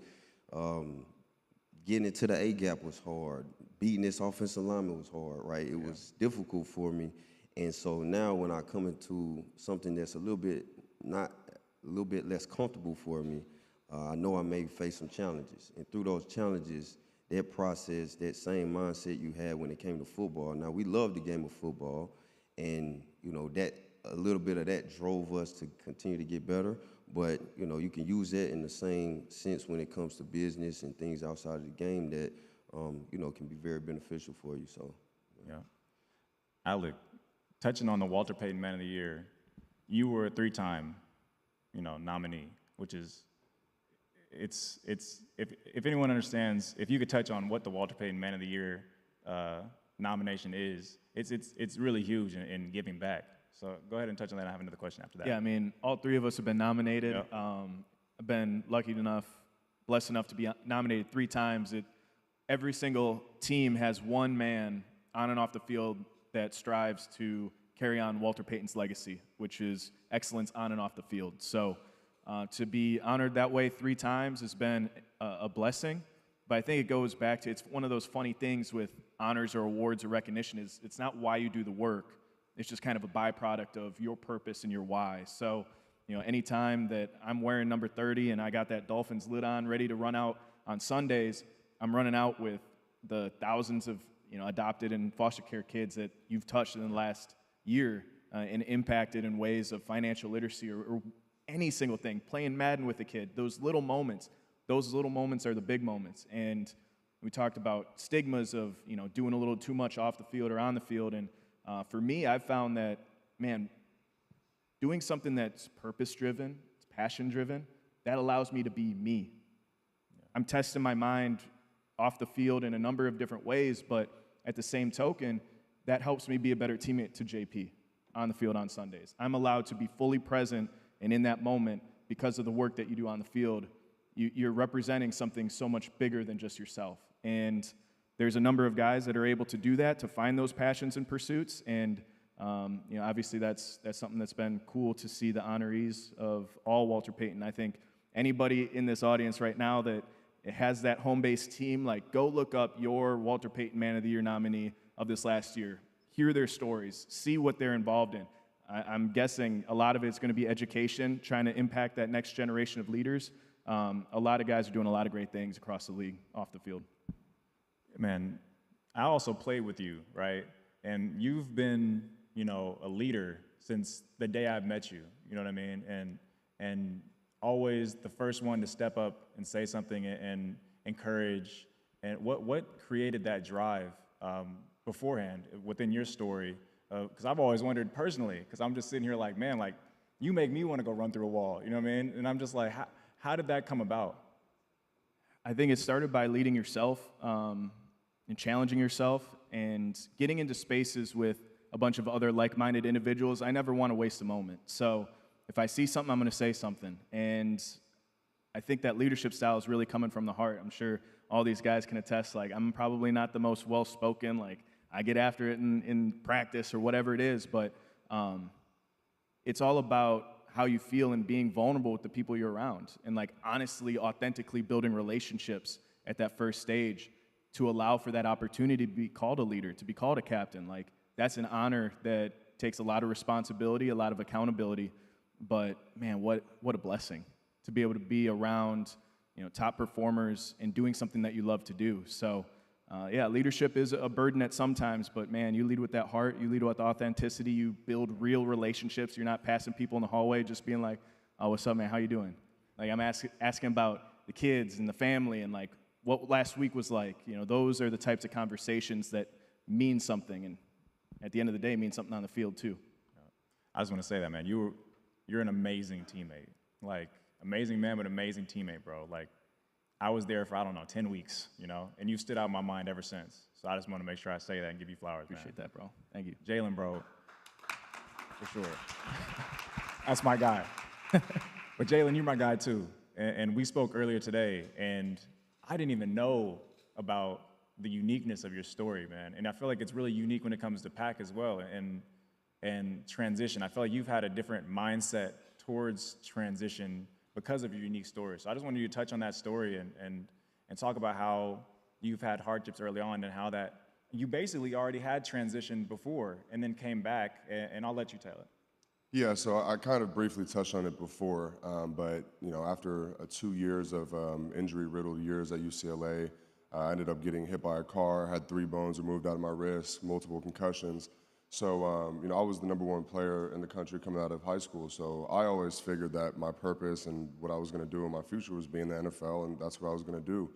Speaker 11: getting into the A-gap was hard. Beating this offensive lineman was hard, right? It was difficult for me. And so now when I come into something that's a little bit less comfortable for me, I know I may face some challenges. And through those challenges, that process, that same mindset you had when it came to football. Now, we love the game of football, and, you know, that a little bit of that drove us to continue to get better. But, you know, you can use that in the same sense when it comes to business and things outside of the game that, you know, can be very beneficial for you. So,
Speaker 10: yeah. Alec, touching on the Walter Payton Man of the Year, you were a 3-time, you know, nominee, which is, if anyone understands, if you could touch on what the Walter Payton Man of the Year nomination is, it's really huge in giving back. So go ahead and touch on that. I have another question after that.
Speaker 12: Yeah, I mean, all 3 of us have been nominated. Yep. I've been blessed enough to be nominated 3 times. Every single team has one man on and off the field that strives to carry on Walter Payton's legacy, which is excellence on and off the field. So to be honored that way 3 times has been a blessing. But I think it goes back to, it's one of those funny things with honors or awards or recognition is it's not why you do the work. It's just kind of a byproduct of your purpose and your why. So, you know, anytime that I'm wearing number 30 and I got that Dolphins lid on, ready to run out on Sundays, I'm running out with the thousands of, you know, adopted and foster care kids that you've touched in the last year and impacted in ways of financial literacy or any single thing. Playing Madden with a kid, those little moments are the big moments. And we talked about stigmas of, you know, doing a little too much off the field or on the field. And for me, I've found that, man, doing something that's purpose-driven, it's passion-driven, that allows me to be me. I'm testing my mind off the field in a number of different ways, but at the same token, that helps me be a better teammate to JP on the field on Sundays. I'm allowed to be fully present and in that moment because of the work that you do on the field. You're representing something so much bigger than just yourself. And there's a number of guys that are able to do that, to find those passions and pursuits. And you know, obviously that's something that's been cool to see the honorees of all Walter Payton. I think anybody in this audience right now that has that home-based team, like, go look up your Walter Payton Man of the Year nominee of this last year. Hear their stories. See what they're involved in. I'm guessing a lot of it's going to be education, trying to impact that next generation of leaders. A lot of guys are doing a lot of great things across the league off the field.
Speaker 10: Man, I also played with you, right? And you've been, you know, a leader since the day I've met you. You know what I mean? And always the first one to step up and say something and encourage. And what created that drive beforehand within your story? Because I've always wondered personally, because I'm just sitting here like, man, like, you make me want to go run through a wall. You know what I mean? And I'm just like, how did that come about?
Speaker 12: I think it started by leading yourself and challenging yourself and getting into spaces with a bunch of other like-minded individuals. I never want to waste a moment. So if I see something, I'm going to say something. And I think that leadership style is really coming from the heart. I'm sure all these guys can attest, like, I'm probably not the most well-spoken, like, I get after it in practice or whatever it is, but it's all about how you feel and being vulnerable with the people you're around and, like, honestly, authentically building relationships at that first stage to allow for that opportunity to be called a leader, to be called a captain. Like, that's an honor that takes a lot of responsibility, a lot of accountability, but man, what a blessing to be able to be around, you know, top performers and doing something that you love to do. So yeah, leadership is a burden at sometimes, but man, you lead with that heart, you lead with authenticity, you build real relationships. You're not passing people in the hallway just being like, oh, what's up, man, how you doing? Like, I'm asking about the kids and the family and, like, what last week was like. You know, those are the types of conversations that mean something, and at the end of the day, mean something on the field too.
Speaker 10: I just want to say that, man, you're an amazing teammate. Like, amazing man, but amazing teammate, bro. Like, I was there for, I don't know, 10 weeks, you know, and you've stood out in my mind ever since. So I just want to make sure I say that and give you flowers,
Speaker 12: Appreciate that, bro. Thank you.
Speaker 10: Jalen, bro, for sure. That's my guy. But Jalen, you're my guy too. And we spoke earlier today, and I didn't even know about the uniqueness of your story, man. And I feel like it's really unique when it comes to Pac as well, and transition. I feel like you've had a different mindset towards transition because of your unique story. So I just wanted you to touch on that story and talk about how you've had hardships early on and how that you basically already had transition before and then came back, and I'll let you tell it.
Speaker 13: Yeah, so I kind of briefly touched on it before, but you know, after 2 years of injury-riddled years at UCLA, I ended up getting hit by a car, had 3 bones removed out of my wrist, multiple concussions. So, you know, I was the #1 player in the country coming out of high school, so I always figured that my purpose and what I was going to do in my future was be in the NFL, and that's what I was going to do.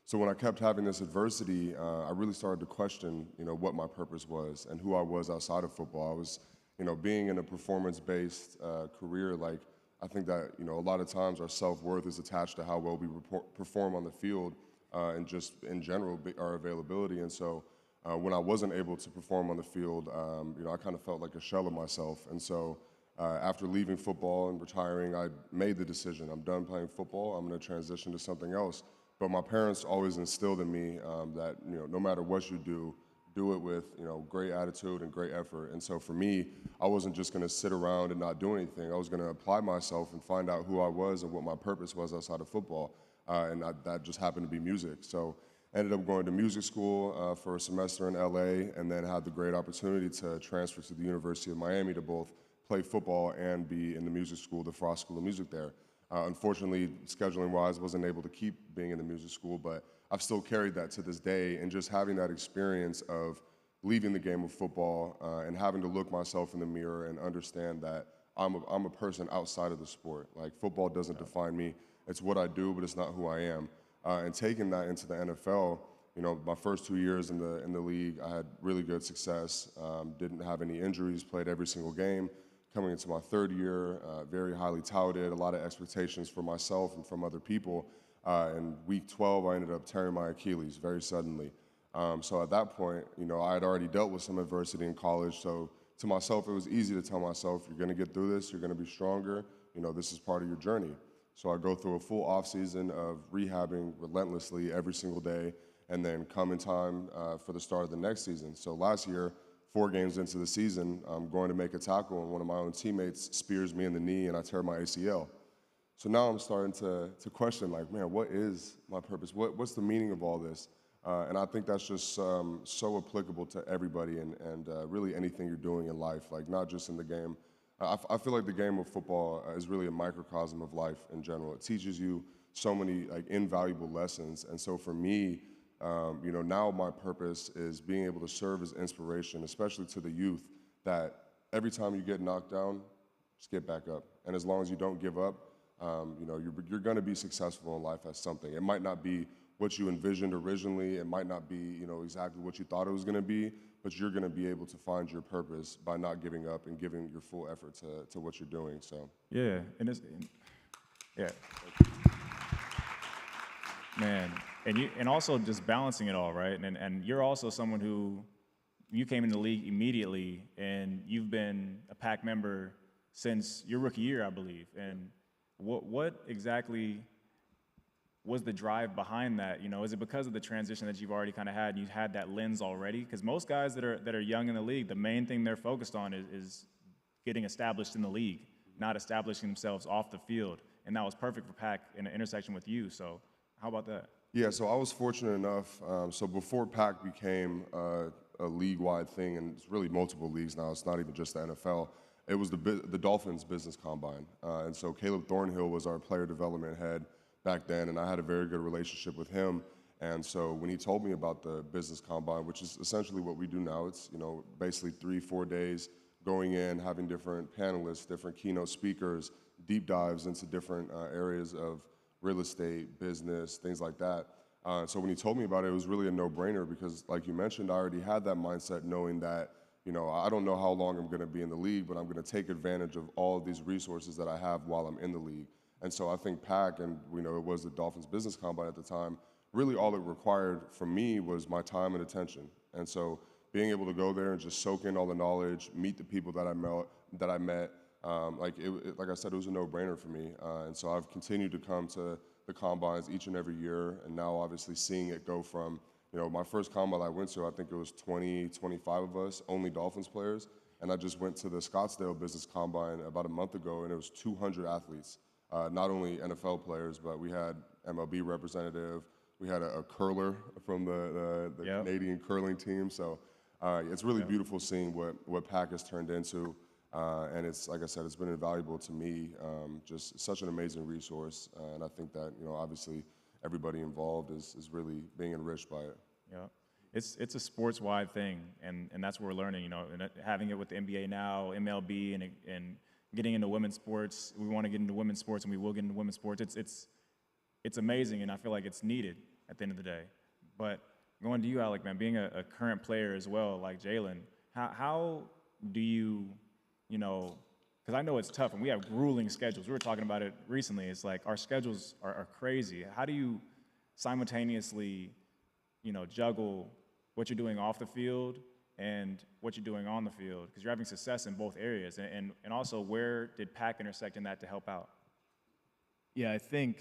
Speaker 13: So when I kept having this adversity, I really started to question, you know, what my purpose was and who I was outside of football. I was, you know, being in a performance-based career, like, I think that, you know, a lot of times our self-worth is attached to how well we perform on the field and just in general, our availability. And so when I wasn't able to perform on the field, you know, I kind of felt like a shell of myself. And so after leaving football and retiring, I made the decision. I'm done playing football. I'm going to transition to something else. But my parents always instilled in me that, you know, no matter what you do it with, you know, great attitude and great effort. And so for me, I wasn't just going to sit around and not do anything. I was going to apply myself and find out who I was and what my purpose was outside of football. And that just happened to be music. So I ended up going to music school for a semester in LA, and then had the great opportunity to transfer to the University of Miami to both play football and be in the music school, the Frost School of Music there. Unfortunately, scheduling-wise, wasn't able to keep being in the music school, but I've still carried that to this day, and just having that experience of leaving the game of football and having to look myself in the mirror and understand that I'm a person outside of the sport. Like, football doesn't define me. It's what I do, but it's not who I am. And taking that into the NFL, you know, my first 2 years in the league, I had really good success. Didn't have any injuries, played every single game. Coming into my 3rd year, very highly touted, a lot of expectations for myself and from other people. In week 12, I ended up tearing my Achilles very suddenly. So at that point, you know, I had already dealt with some adversity in college. So to myself, it was easy to tell myself, you're going to get through this, you're going to be stronger. You know, this is part of your journey. So I go through a full off season of rehabbing relentlessly every single day, and then come in time for the start of the next season. So last year, 4 games into the season, I'm going to make a tackle, and one of my own teammates spears me in the knee, and I tear my ACL. So now I'm starting to question, like, man, what is my purpose? What's the meaning of all this? And I think that's just so applicable to everybody and really anything you're doing in life, like not just in the game. I feel like the game of football is really a microcosm of life in general. It teaches you so many like invaluable lessons. And so for me, you know, now my purpose is being able to serve as inspiration, especially to the youth, that every time you get knocked down, just get back up. And as long as you don't give up, you know, you're going to be successful in life at something. It might not be what you envisioned originally. It might not be, you know, exactly what you thought it was going to be, but you're going to be able to find your purpose by not giving up and giving your full effort to what you're doing. So
Speaker 10: yeah, yeah, man, and also just balancing it all, right? And you're also someone who, you came in the league immediately, and you've been a PAC member since your rookie year, I believe. And what exactly was the drive behind that? You know, is it because of the transition that you've already kind of had, and you've had that lens already? Because most guys that are young in the league, the main thing they're focused on is getting established in the league, not establishing themselves off the field. And that was perfect for PAC in an intersection with you. So how about that?
Speaker 13: Yeah, so I was fortunate enough. So before PAC became a league-wide thing, and it's really multiple leagues now, it's not even just the NFL, it was the Dolphins Business Combine. And so Caleb Thornhill was our player development head back then, and I had a very good relationship with him. And so when he told me about the Business Combine, which is essentially what we do now, it's, you know, basically 3-4 days going in, having different panelists, different keynote speakers, deep dives into different areas of real estate, business, things like that. So when he told me about it, it was really a no-brainer because, like you mentioned, I already had that mindset knowing that, you know, I don't know how long I'm going to be in the league, but I'm going to take advantage of all of these resources that I have while I'm in the league. And so I think PAC, and it was the Dolphins Business Combine at the time, really all it required from me was my time and attention. And so being able to go there and just soak in all the knowledge, meet the people that I met, like I said, it was a no-brainer for me. And so I've continued to come to the combines each and every year, and now obviously seeing it go from, my first combine I went to, I think it was 20, 25 of us, only Dolphins players, and I just went to the Scottsdale Business Combine about a month ago, and it was 200 athletes, not only NFL players, but we had MLB representative, we had a curler from the Canadian curling team, so it's really beautiful seeing what PAC has turned into. And it's, like I said, it's been invaluable to me, just such an amazing resource. And I think that, obviously everybody involved is really being enriched by it.
Speaker 10: Yeah, it's a sports-wide thing, and that's what we're learning, and having it with the NBA now, MLB, and getting into women's sports. We want to get into women's sports, and we will get into women's sports. It's amazing, and I feel like it's needed at the end of the day. But going to you, Alec, man, being a current player as well, like Jalen, how do you, because I know it's tough, and we have grueling schedules. We were talking about it recently. It's like our schedules are crazy. How do you simultaneously, juggle what you're doing off the field and what you're doing on the field? Because you're having success in both areas. And also, where did PAC intersect in that to help out?
Speaker 12: Yeah, I think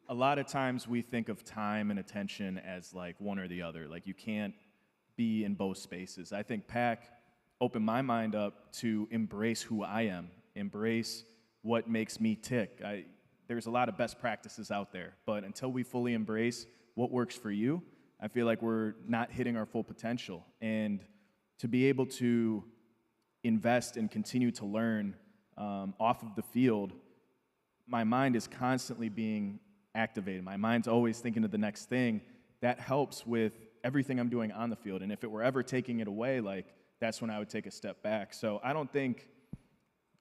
Speaker 12: a lot of times we think of time and attention as like one or the other. Like you can't be in both spaces. I think PAC opened my mind up to embrace who I am, embrace what makes me tick. There's a lot of best practices out there, but until we fully embrace what works for you, I feel like we're not hitting our full potential. And to be able to invest and continue to learn off of the field, my mind is constantly being activated. My mind's always thinking of the next thing. That helps with everything I'm doing on the field. And if it were ever taking it away, that's when I would take a step back. So I don't think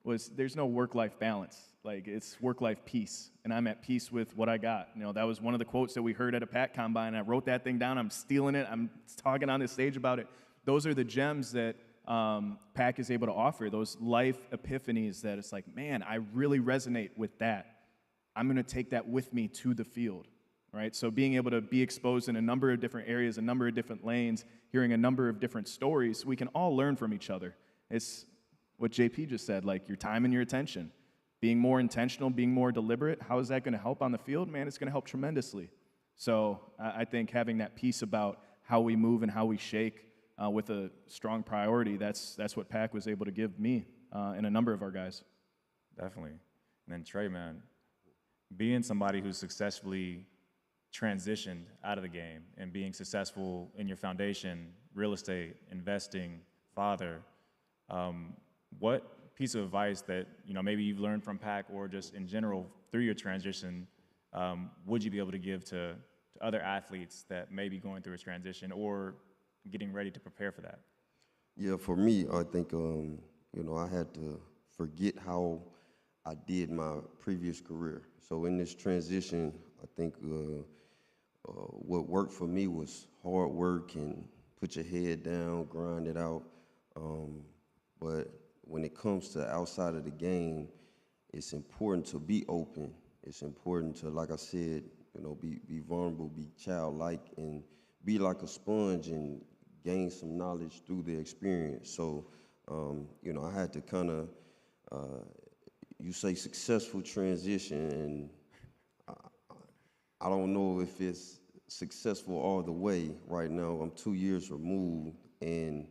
Speaker 12: there's no work-life balance. It's work-life peace, and I'm at peace with what I got. That was one of the quotes that we heard at a PAC Combine. I wrote that thing down. I'm stealing it. I'm talking on the stage about it. Those are the gems that PAC is able to offer, those life epiphanies that it's like, man, I really resonate with that. I'm going to take that with me to the field, right? So being able to be exposed in a number of different areas, a number of different lanes, hearing a number of different stories, we can all learn from each other. It's what JP just said, your time and your attention. Being more intentional, being more deliberate, how is that going to help on the field? Man, it's going to help tremendously. So I think having that piece about how we move and how we shake with a strong priority, that's what PAC was able to give me and a number of our guys.
Speaker 10: Definitely. And then Trey, man, being somebody who's successfully transitioned out of the game and being successful in your foundation, real estate, investing, father, what piece of advice that maybe you've learned from PAC or just in general through your transition would you be able to give to other athletes that may be going through a transition or getting ready to prepare for that?
Speaker 11: Yeah, for me, I think I had to forget how I did my previous career. So in this transition, I think what worked for me was hard work and put your head down, grind it out. But when it comes to outside of the game, it's important to be open. It's important to, like I said, be vulnerable, be childlike, and be like a sponge and gain some knowledge through the experience. So, I had to kind of, you say successful transition, and I don't know if it's successful all the way right now. I'm 2 years removed, and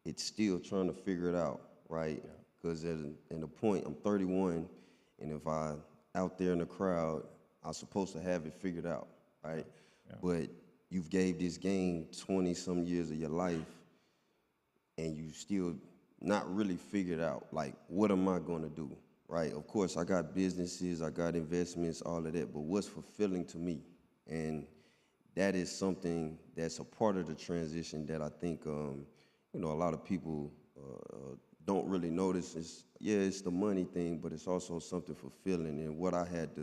Speaker 11: it's still trying to figure it out, right? Because in the point, I'm 31, and if I out there in the crowd, I'm supposed to have it figured out, right? Yeah. But you've gave this game 20-some years of your life, and you still not really figured out, what am I going to do, right? Of course, I got businesses, I got investments, all of that, but what's fulfilling to me? And that is something that's a part of the transition that I think, a lot of people don't really notice. It's the money thing, but it's also something fulfilling. And what I had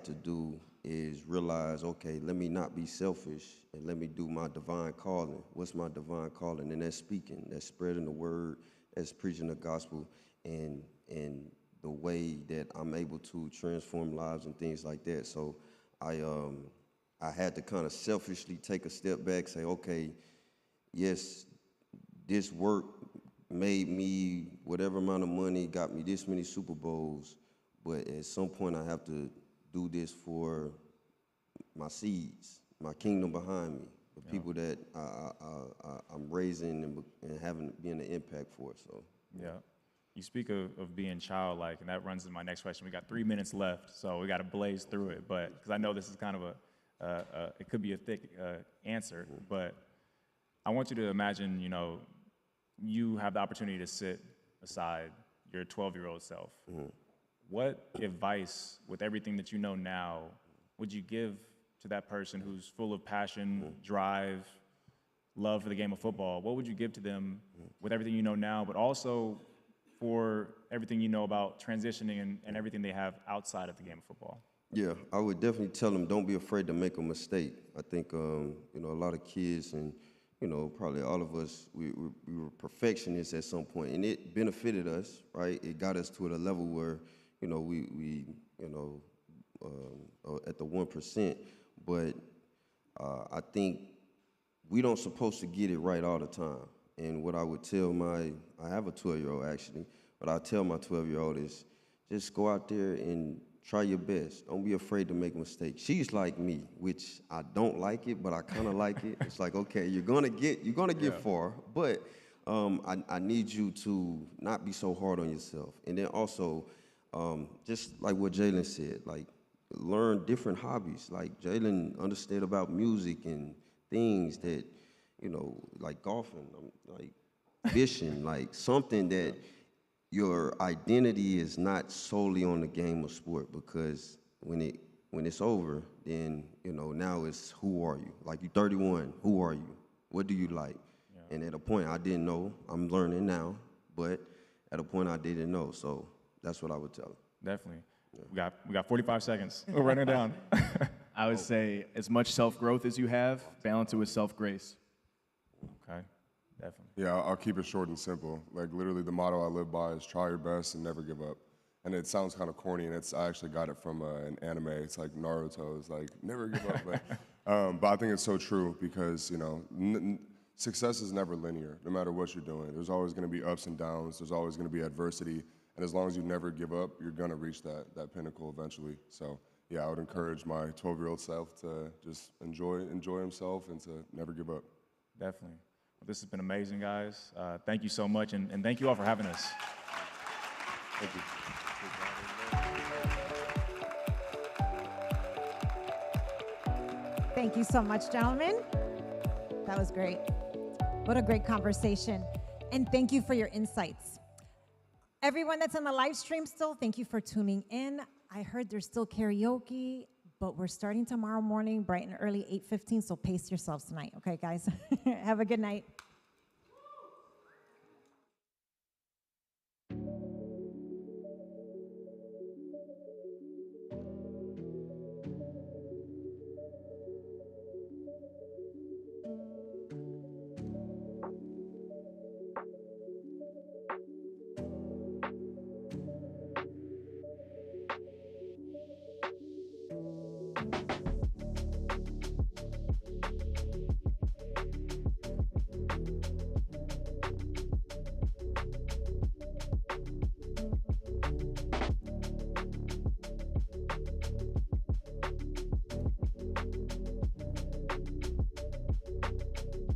Speaker 11: to do is realize, okay, let me not be selfish and let me do my divine calling. What's my divine calling? And that's speaking, that's spreading the word, that's preaching the gospel, and the way that I'm able to transform lives and things like that. So I had to kind of selfishly take a step back, say, okay, yes, this work made me whatever amount of money, got me this many Super Bowls, but at some point I have to do this for my seeds, my kingdom behind me, the people that I'm raising and having being an impact for. So
Speaker 10: yeah. You speak of being childlike, and that runs into my next question. We got 3 minutes left, so we got to blaze through it. But because I know this is kind of it could be a thick answer, but I want you to imagine, you know, you have the opportunity to sit aside your 12-year-old self. What advice, with everything that you know now, would you give to that person who's full of passion, drive, love for the game of football? What would you give to them with everything you know now, but also for everything you know about transitioning and everything they have outside of the game of football?
Speaker 11: yeah, I would definitely tell them, don't be afraid to make a mistake. I think, you know, a lot of kids and, you know, probably all of us, we were perfectionists at some point, and it benefited us, right? It got us to a level where, you know, we you know, at the 1%, but I think we don't supposed to get it right all the time. And what I would tell I have a 12-year-old actually, but I tell my 12-year-old is just go out there and try your best. Don't be afraid to make mistakes. She's like me, which I don't like it, but I kind of like it. It's like, okay, you're gonna get far, but I need you to not be so hard on yourself. And then also, just like what Jalen said, like learn different hobbies. Like Jalen understood about music and things that, you know, like golfing, like fishing, like something that your identity is not solely on the game of sport, because when it's over, then, you know, now it's who are you? Like you're 31, who are you? What do you like? Yeah. And at a point I didn't know, I'm learning now, but at a point I didn't know, so that's what I would tell them.
Speaker 10: Definitely. Yeah. We got 45 seconds. We're running down.
Speaker 12: I would say as much self-growth as you have, balance it with self-grace.
Speaker 10: Okay, definitely.
Speaker 13: Yeah, I'll keep it short and simple. Like literally the motto I live by is try your best and never give up. And it sounds kind of corny, and I actually got it from an anime. It's like Naruto. It's like never give up. But I think it's so true because, you know, success is never linear, no matter what you're doing. There's always going to be ups and downs. There's always going to be adversity. And as long as you never give up, you're going to reach that pinnacle eventually. So yeah, I would encourage my 12-year-old self to just enjoy himself and to never give up.
Speaker 10: Definitely. Well, this has been amazing, guys. Thank you so much, and thank you all for having us.
Speaker 11: Thank you.
Speaker 1: Thank you so much, gentlemen. That was great. What a great conversation. And thank you for your insights. Everyone that's on the live stream still, thank you for tuning in. I heard there's still karaoke, but we're starting tomorrow morning, bright and early, 8:15, so pace yourselves tonight, okay, guys? Have a good night.